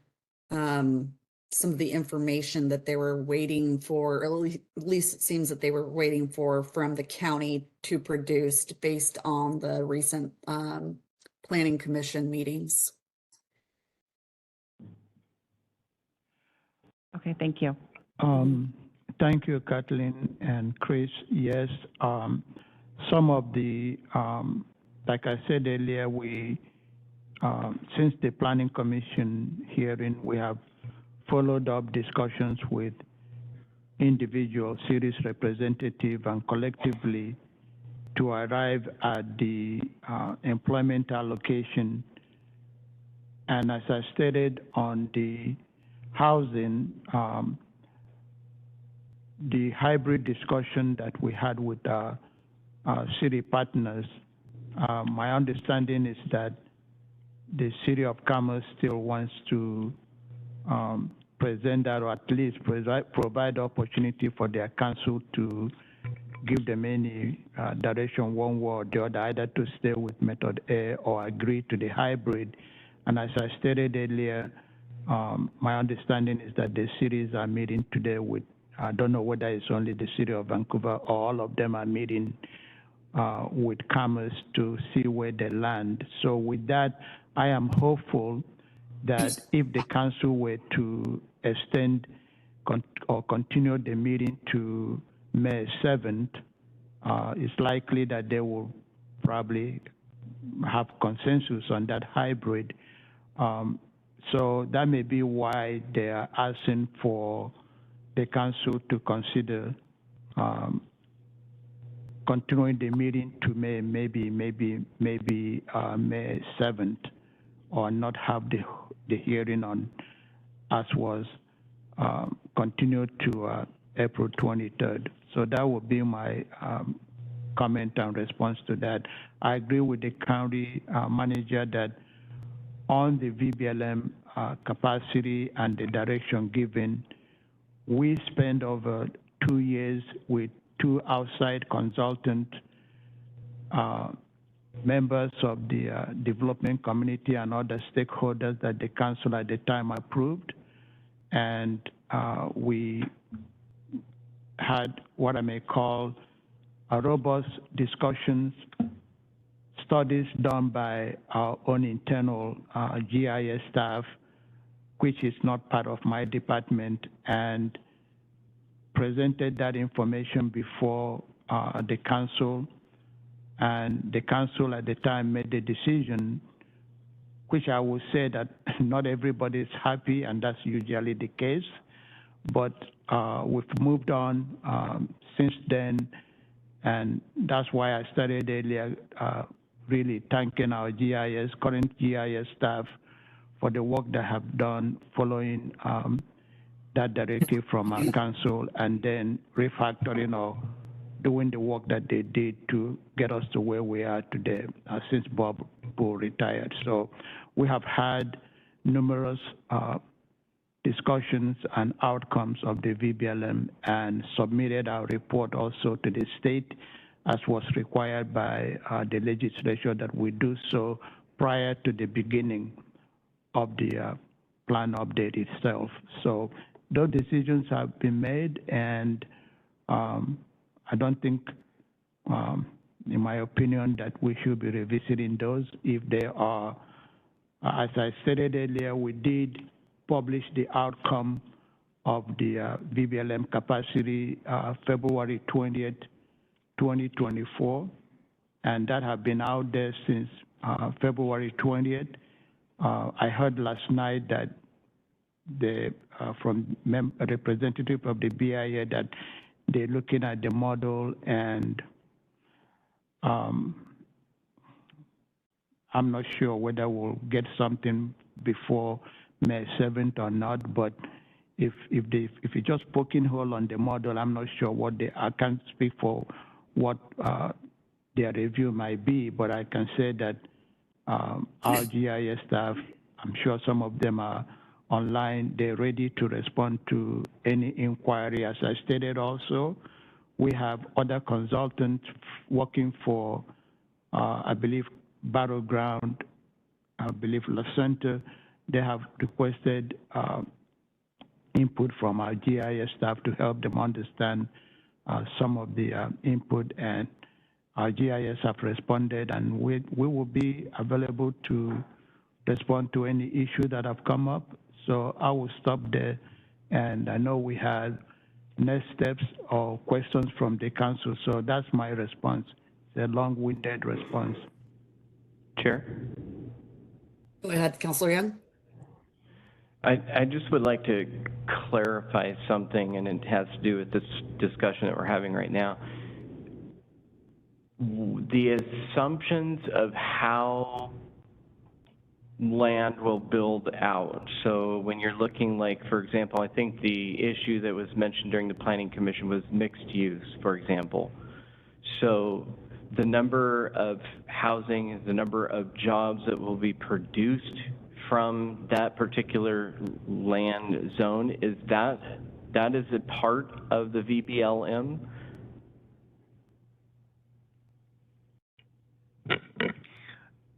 some of the information that they were waiting for, or at least it seems that they were waiting for from the county to produce based on the recent planning commission meetings. Okay, thank you. Thank you, Kathleen and Chris. Yes, some of the, like I said earlier, we, since the Planning Commission hearing, we have followed up discussions with individual cities representative and collectively to arrive at the employment allocation. And as I stated on the housing, the hybrid discussion that we had with our city partners, my understanding is that the City of Commerce still wants to present that, or at least provide opportunity for their council to give them any direction one way or the other, either to stay with method A or agree to the hybrid. And as I stated earlier, my understanding is that the cities are meeting today with, I don't know whether it's only the City of Vancouver or all of them are meeting with Commerce to see where they land. So with that, I am hopeful that if the council were to extend or continue the meeting to May 7th, it's likely that they will probably have consensus on that hybrid. So that may be why they are asking for the council to consider continuing the meeting to maybe May 7th, or not have the hearing on, as was continued to April 23rd. So that would be my comment and response to that. I agree with the county manager that on the VBLM capacity and the direction given, we spent over 2 years with 2 outside consultant members of the development community and other stakeholders that the council at the time approved. And we had what I may call a robust discussions, studies done by our own internal GIS staff, which is not part of my department, and presented that information before the council. And the council at the time made the decision, which I will say that not everybody is happy, and that's usually the case. But we've moved on since then, and that's why I started earlier really thanking our current GIS staff for the work they have done following that directive from our council, and then refactoring or doing the work that they did to get us to where we are today since Bob Bull retired. So we have had numerous discussions and outcomes of the VBLM and submitted our report also to the state, as was required by the legislature that we do so prior to the beginning of the plan update itself. So those decisions have been made, and I don't think, in my opinion, that we should be revisiting those if they are. As I stated earlier, we did publish the outcome of the VBLM capacity February 20th, 2024, and that have been out there since February 20th. I heard last night that from a representative of the BIA that they're looking at the model, and I'm not sure whether we'll get something before May 7th or not, but if you just poking hole on the model, I'm not sure what I can't speak for what their review might be, but I can say that our GIS staff, I'm sure some of them are online, they're ready to respond to any inquiry. As I stated also, we have other consultants working for, I believe, Battleground, I believe La Center. They have requested input from our GIS staff to help them understand some of the input, and our GIS have responded, and we will be available to respond to any issue that have come up. So I will stop there, and I know we had next steps or questions from the council, so that's my response. It's a long-winded response. Chair? Go ahead, Councilor Young. I just would like to clarify something, and it has to do with this discussion that we're having right now. The assumptions of how land will build out. So when you're looking, like, for example, I think the issue that was mentioned during the Planning Commission was mixed use, for example. So the number of housing, the number of jobs that will be produced from that particular land zone, is that is a part of the VBLM?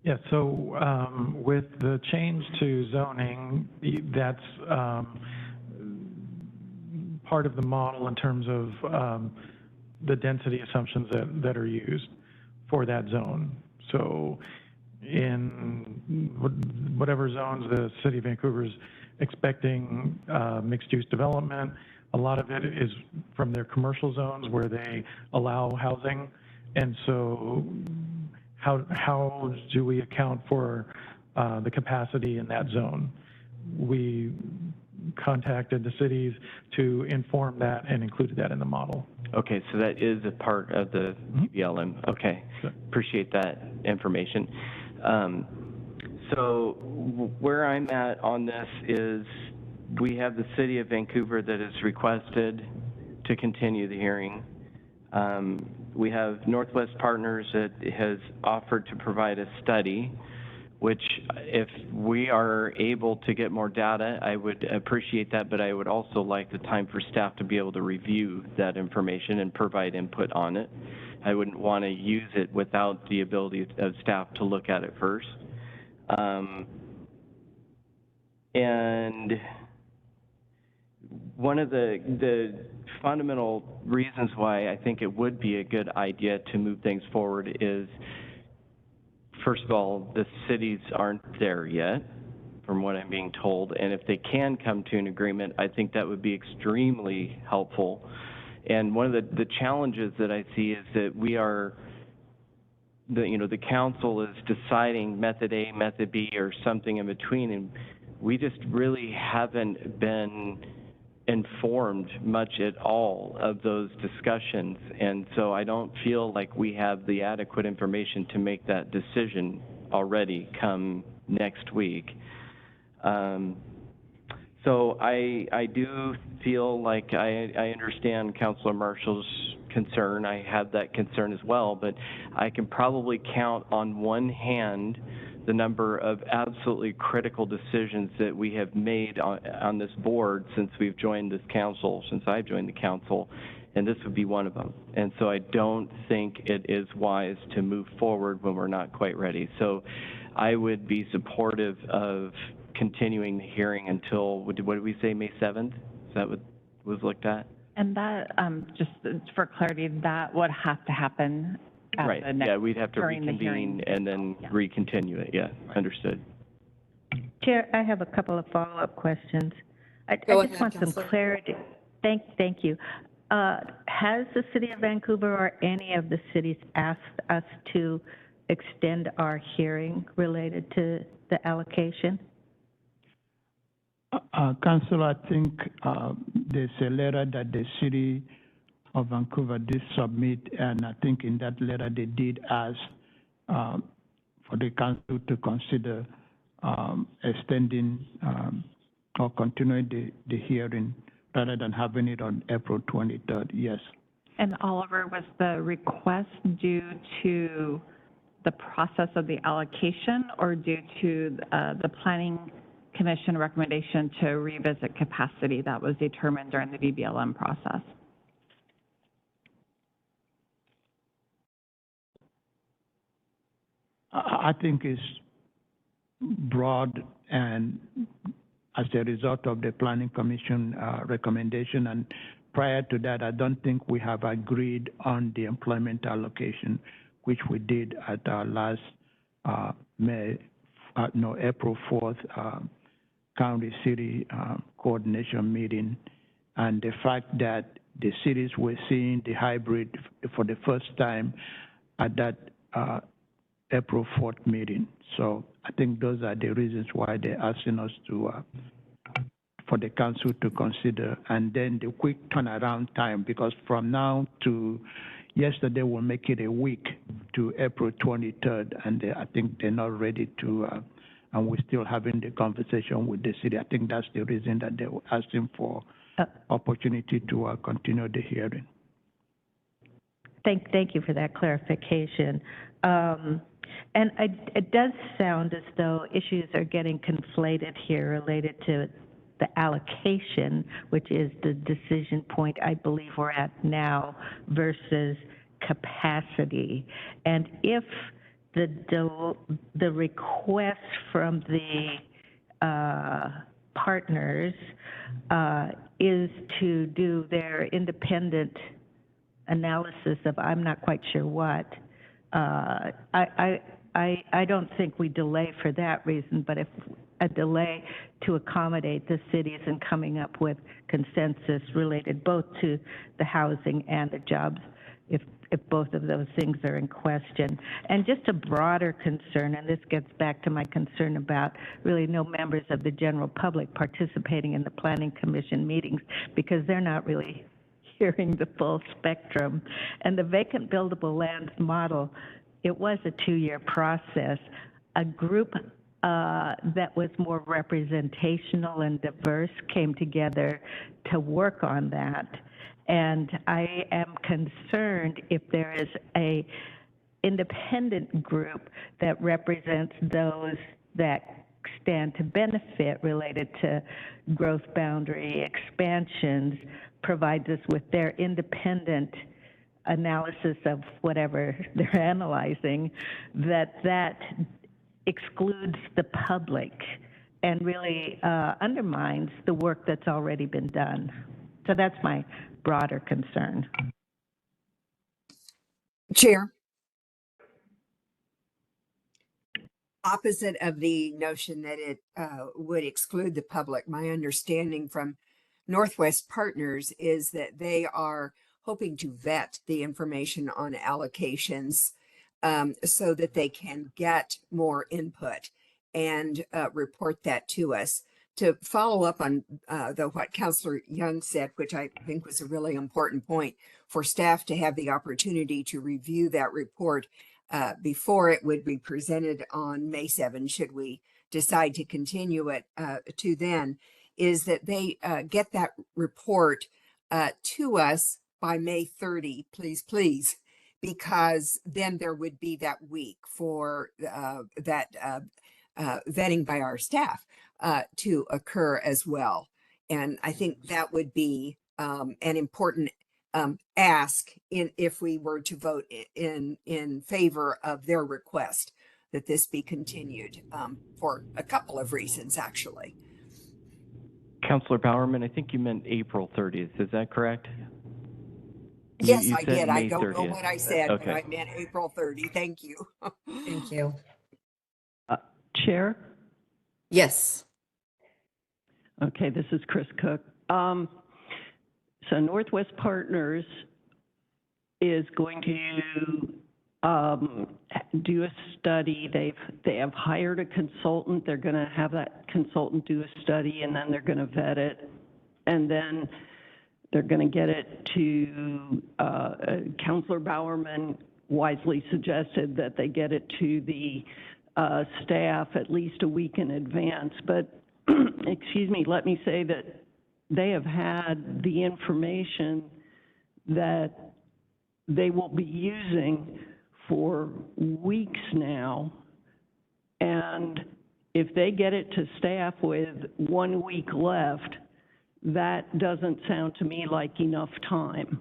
Yeah, so with the change to zoning, that's part of the model in terms of the density assumptions that are used for that zone. So in whatever zones the city of Vancouver is expecting mixed-use development, a lot of it is from their commercial zones where they allow housing. And so how do we account for the capacity in that zone? We contacted the cities to inform that and included that in the model. Okay, so that is a part of the VBLM. Okay, appreciate that information. So where I'm at on this is we have the city of Vancouver that has requested to continue the hearing. We have Northwest Partners that has offered to provide a study, which if we are able to get more data, I would appreciate that, but I would also like the time for staff to be able to review that information and provide input on it. I wouldn't want to use it without the ability of staff to look at it first. And one of the fundamental reasons why I think it would be a good idea to move things forward is, first of all, the cities aren't there yet, from what I'm being told, and if they can come to an agreement, I think that would be extremely helpful. And one of the challenges that I see is that we are, the council is deciding method A, method B, or something in between, and we just really haven't been informed much at all of those discussions, and so I don't feel like we have the adequate information to make that decision already come next week. So I do feel like I understand Councilor Marshall's concern. I have that concern as well, but I can probably count on one hand the number of absolutely critical decisions that we have made on this board since we've joined this council, since I've joined the council, and this would be one of them. And so I don't think it is wise to move forward when we're not quite ready. So I would be supportive of continuing the hearing until, what did we say, May 7th? Is that what was looked at? And that, just for clarity, that would have to happen at right. the next, yeah, we'd have to during the reconvene and then recontinue it. Yeah, understood. Chair, I have a couple of follow-up questions. I Go just ahead, want some Councilor. clarity. Thank you. Has the city of Vancouver or any of the cities asked us to extend our hearing related to the allocation? Councilor, I think there's a letter that the city of Vancouver did submit, and I think in that letter they did ask for the council to consider extending or continuing the hearing rather than having it on April 23rd. Yes. And Oliver, was the request due to the process of the allocation or due to the Planning Commission recommendation to revisit capacity that was determined during the VBLM process? I think it's broad, and as a result of the Planning Commission recommendation. And prior to that, I don't think we have agreed on the employment allocation, which we did at our last April 4th county city coordination meeting. And the fact that the cities were seeing the hybrid for the first time at that April 4th meeting. So I think those are the reasons why they're asking us to, for the council to consider. And then the quick turnaround time, because from now to yesterday will make it a week to April 23rd, and I think they're not ready to, and we're still having the conversation with the city. I think that's the reason that they were asking for opportunity to continue the hearing. Thank you for that clarification. And it does sound as though issues are getting conflated here related to the allocation, which is the decision point I believe we're at now, versus capacity. And if the request from the partners is to do their independent analysis of I'm not quite sure what, I don't think we delay for that reason, but if a delay to accommodate the cities in coming up with consensus related both to the housing and the jobs, if both of those things are in question. And just a broader concern, and this gets back to my concern about really no members of the general public participating in the Planning Commission meetings because they're not really hearing the full spectrum. And the vacant buildable lands model, it was a 2-year process. A group that was more representational and diverse came together to work on that. And I am concerned if there is a independent group that represents those that stand to benefit related to growth boundary expansions, provides us with their independent analysis of whatever they're analyzing, that excludes the public and really undermines the work that's already been done. So that's my broader concern. Chair. Opposite of the notion that it would exclude the public, my understanding from Northwest Partners is that they are hoping to vet the information on allocations so that they can get more input and report that to us. To follow up on what Councilor Young said, which I think was a really important point, for staff to have the opportunity to review that report before it would be presented on May 7, should we decide to continue it to then, is that they get that report to us by May 30, please, because then there would be that week for that vetting by our staff to occur as well. And I think that would be an important ask if we were to vote in favor of their request that this be continued for a couple of reasons, actually. Councilor Bowerman, I think you meant April 30th. Is that correct? Yes, you I said did. May I don't 30th. know what I said, Okay. but I meant April 30. Thank you. Thank you. Chair? Yes. Okay, this is Chris Cook. So Northwest Partners is going to do a study. They have hired a consultant. They're going to have that consultant do a study, and then they're going to vet it, and then they're going to get it to Councilor Bowerman wisely suggested that they get it to the staff at least a week in advance. But excuse me, let me say that they have had the information that they will be using for weeks now. And if they get it to staff with 1 week left, that doesn't sound to me like enough time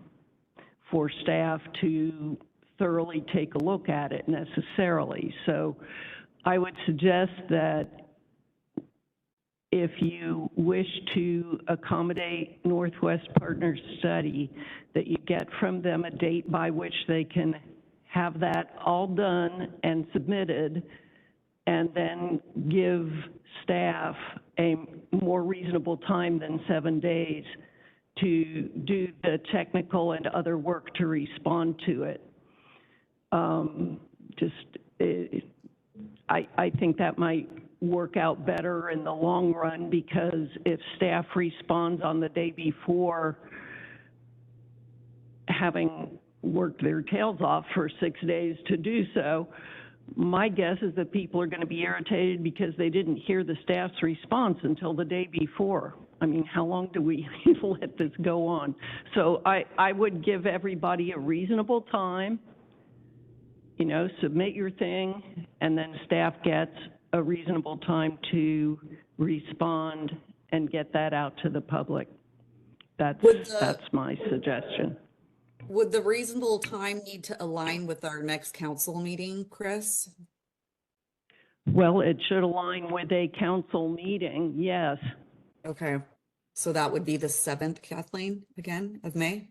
for staff to thoroughly take a look at it necessarily. So I would suggest that if you wish to accommodate Northwest Partners Study, that you get from them a date by which they can have that all done and submitted, and then give staff a more reasonable time than 7 days to do the technical and other work to respond to it. I think that might work out better in the long run, because if staff responds on the day before, having worked their tails off for 6 days to do so, my guess is that people are going to be irritated because they didn't hear the staff's response until the day before. I mean, how long do we let this go on? So I would give everybody a reasonable time, you know, submit your thing, and then staff gets a reasonable time to respond and get that out to the public. That's my suggestion. Would the reasonable time need to align with our next council meeting, Chris? Well, it should align with a council meeting, yes. Okay, so that would be the 7th, Kathleen, again, of May?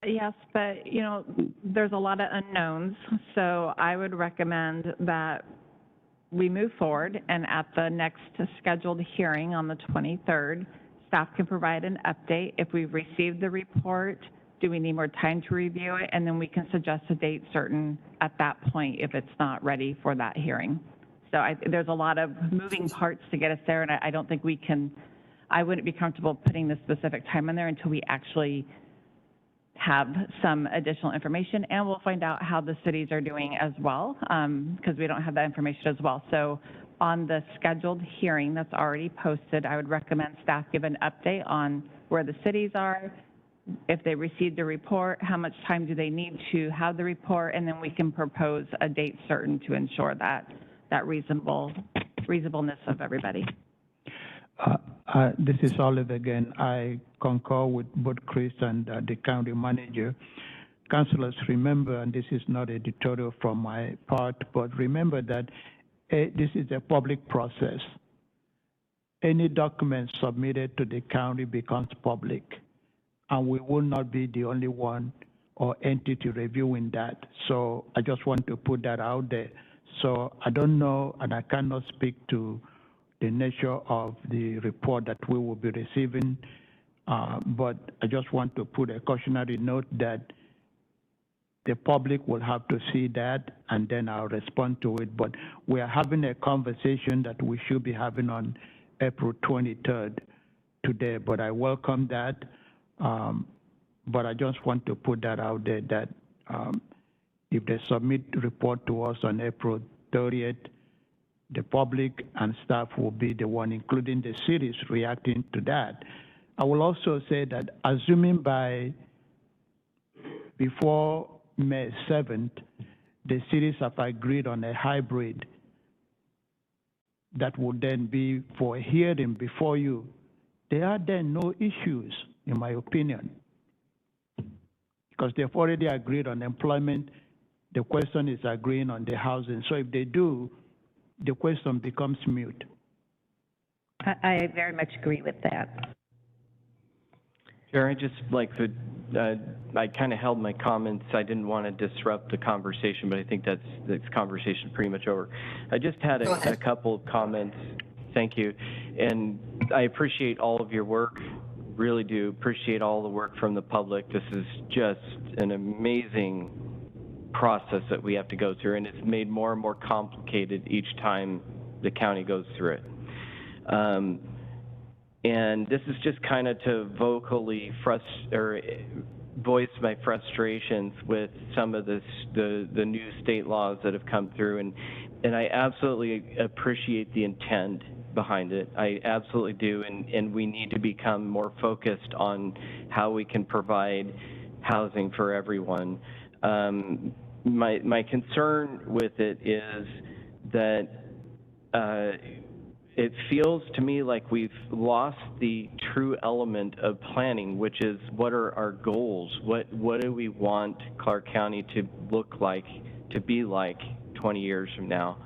Yes, but, you know, there's a lot of unknowns, so I would recommend that we move forward, and at the next scheduled hearing on the 23rd, staff can provide an update. If we've received the report, do we need more time to review it? And then we can suggest a date certain at that point if it's not ready for that hearing. So there's a lot of moving parts to get us there, and I don't think we can, I wouldn't be comfortable putting the specific time in there until we actually have some additional information, and we'll find out how the cities are doing as well, because we don't have that information as well. So on the scheduled hearing that's already posted, I would recommend staff give an update on where the cities are, if they received the report, how much time do they need to have the report, and then we can propose a date certain to ensure that reasonableness of everybody. This is Oliver again. I concur with both Chris and the county manager. Councilors, remember, and this is not editorial from my part, but remember that this is a public process. Any document submitted to the county becomes public, and we will not be the only one or entity reviewing that. So I just want to put that out there. So I don't know, and I cannot speak to the nature of the report that we will be receiving, but I just want to put a cautionary note that the public will have to see that, and then I'll respond to it. But we are having a conversation that we should be having on April 23rd today, but I welcome that. But I just want to put that out there that if they submit the report to us on April 30th, the public and staff will be the one, including the cities, reacting to that. I will also say that assuming before May 7th, the cities have agreed on a hybrid that would then be for a hearing before you, there are then no issues, in my opinion, because they've already agreed on employment. The question is agreeing on the housing. So if they do, the question becomes moot. I very much agree with that. Chair, I just like to, I kind of held my comments. I didn't want to disrupt the conversation, but I think that's conversation pretty much over. I just had a couple of comments. Thank you. And I appreciate all of your work. Really do appreciate all the work from the public. This is just an amazing process that we have to go through, and it's made more and more complicated each time the county goes through it. And this is just kind of to vocally voice my frustrations with some of the new state laws that have come through, and I absolutely appreciate the intent behind it. I absolutely do, and we need to become more focused on how we can provide housing for everyone. My concern with it is that it feels to me like we've lost the true element of planning, which is what are our goals? What do we want Clark County to look like, to be like 20 years from now?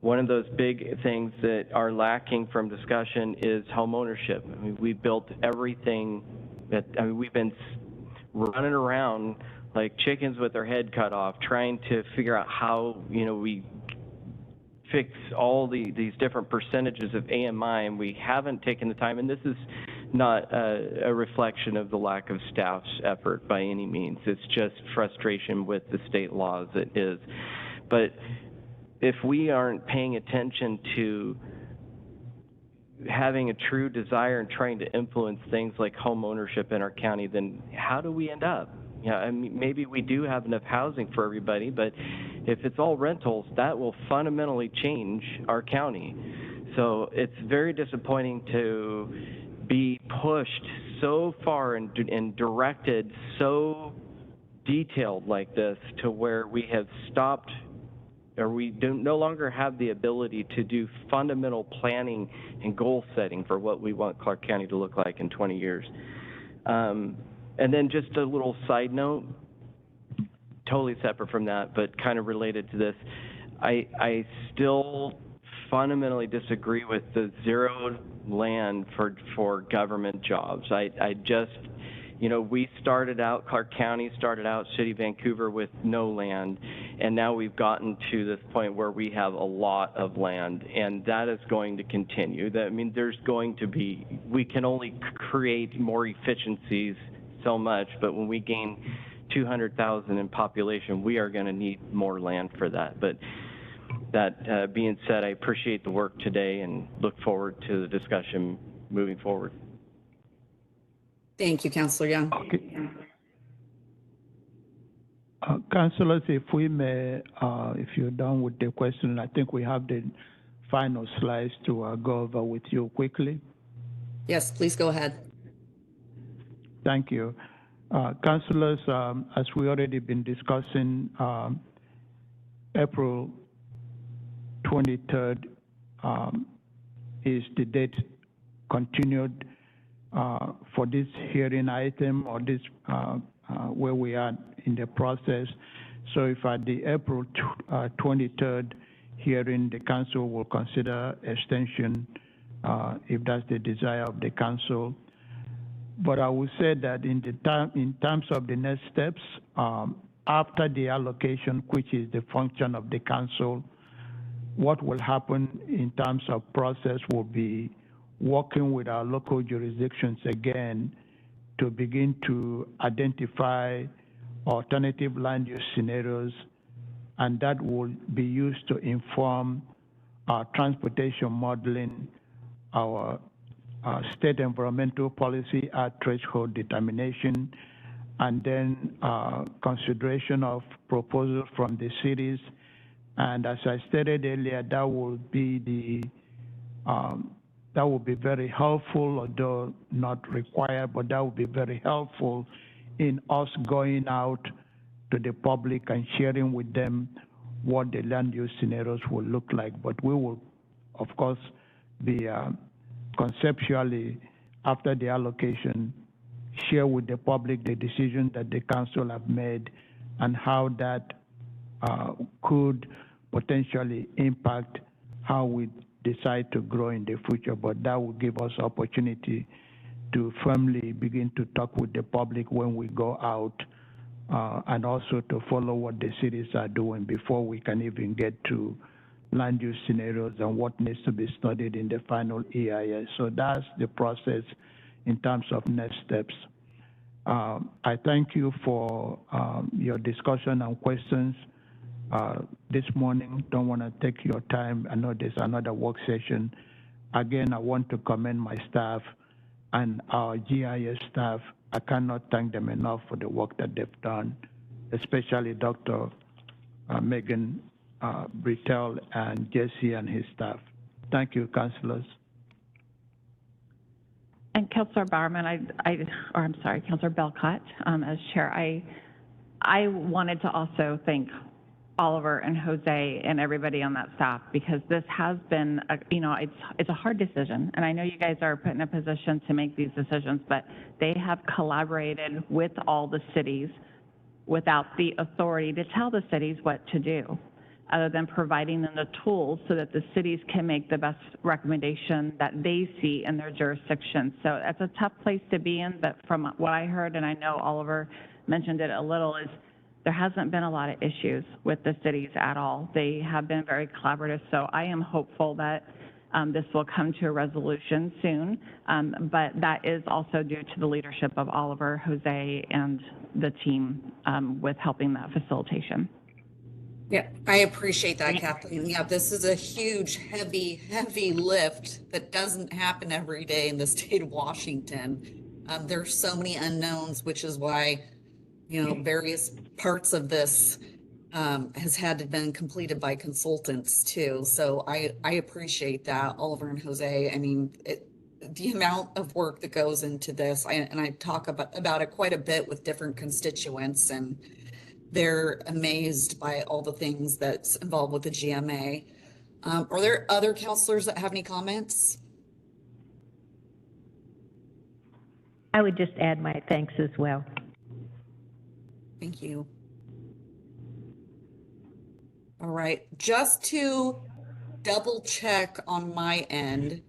one of those big things that are lacking from discussion is homeownership. I mean, we built everything that, I mean, we've been running around like chickens with their head cut off, trying to figure out how, you know, we fix all these different percentages of AMI, and we haven't taken the time, and this is not a reflection of the lack of staff's effort by any means. It's just frustration with the state laws, it is. But if we aren't paying attention to having a true desire and trying to influence things like home ownership in our county, then how do we end up? Yeah, I mean, maybe we do have enough housing for everybody, but if it's all rentals, that will fundamentally change our county. So it's very disappointing to be pushed so far and directed so detailed like this to where we have stopped, or we no longer have the ability to do fundamental planning and goal setting for what we want Clark County to look like in 20 years. And then just a little side note, totally separate from that, but kind of related to this, I still fundamentally disagree with the zero land for government jobs. I just, you know, we started out, Clark County started out, City of Vancouver with no land, and now we've gotten to this point where we have a lot of land, and that is going to continue. I mean, there's going to be, we can only create more efficiencies so much, but when we gain 200,000 in population, we are going to need more land for that. But that being said, I appreciate the work today and look forward to the discussion moving forward. Thank you, Councilor Young. Okay. Councilors, if we may, if you're done with the question, I think we have the final slides to go over with you quickly. Yes, please go ahead. Thank you. Councilors, as we already been discussing, April 23rd is the date continued for this hearing item, or this where we are in the process. So if at the April 23rd hearing, the council will consider extension if that's the desire of the council. But I would say that in terms of the next steps, after the allocation, which is the function of the council, what will happen in terms of process will be working with our local jurisdictions again to begin to identify alternative land use scenarios, and that will be used to inform our transportation modeling, our state environmental policy at threshold determination, and then consideration of proposals from the cities. And as I stated earlier, that will be very helpful, although not required, but that will be very helpful in us going out to the public and sharing with them what the land use scenarios will look like. But we will, of course, be conceptually, after the allocation, share with the public the decision that the council have made and how that could potentially impact how we decide to grow in the future. But that will give us opportunity to firmly begin to talk with the public when we go out, and also to follow what the cities are doing before we can even get to land use scenarios and what needs to be studied in the final EIS. So that's the process in terms of next steps. I thank you for your discussion and questions this morning. Don't want to take your time. I know there's another work session. Again, I want to commend my staff and our GIS staff. I cannot thank them enough for the work that they've done, especially Dr. Megan Brittel and Jesse and his staff. Thank you, councilors. And Councilor Bowerman, Councilor Belcott, as chair, I wanted to also thank Oliver and Jose and everybody on that staff, because this has been, it's a hard decision. And I know you guys are put in a position to make these decisions, but they have collaborated with all the cities without the authority to tell the cities what to do. other than providing them the tools so that the cities can make the best recommendation that they see in their jurisdiction. So that's a tough place to be in, but from what I heard, and I know Oliver mentioned it a little, is there hasn't been a lot of issues with the cities at all. They have been very collaborative, so I am hopeful that this will come to a resolution soon, but that is also due to the leadership of Oliver, Jose, and the team with helping that facilitation. Yeah, I appreciate that, Kathleen. Yeah, this is a huge, heavy lift that doesn't happen every day in the state of Washington. There's so many unknowns, which is why, various parts of this has had to been completed by consultants too. So I appreciate that, Oliver and Jose. I mean, the amount of work that goes into this, and I talk about it quite a bit with different constituents, and they're amazed by all the things that's involved with the GMA. Are there other counselors that have any comments? I would just add my thanks as well. Thank you. All right, just to double check on my end,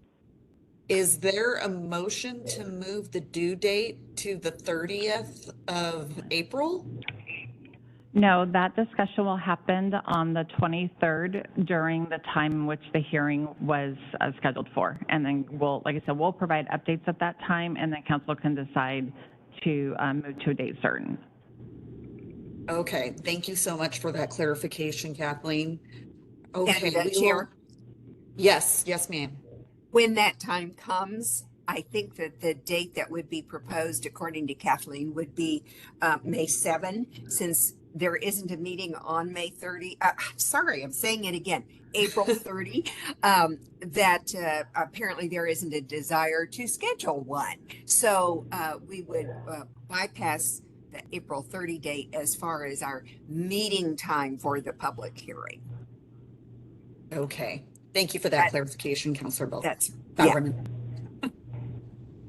is there a motion to move the due date to the 30th of April? No, that discussion will happen on the 23rd during the time in which the hearing was scheduled for. And then like I said, we'll provide updates at that time, and then council can decide to move to a date certain. Okay, thank you so much for that clarification, Kathleen. Okay, And Chair, yes, ma'am. when that time comes, I think that the date that would be proposed, according to Kathleen, would be May 7, since there isn't a meeting on May 30. Sorry, I'm saying it again, April 30, that apparently there isn't a desire to schedule one. So we would bypass the April 30 date as far as our meeting time for the public hearing. Okay, thank you for that clarification, Councilor Bell. That's, Bowerman.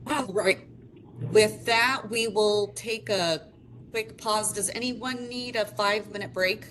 All right, with that, we will take a quick pause. Does anyone need a 5-minute break?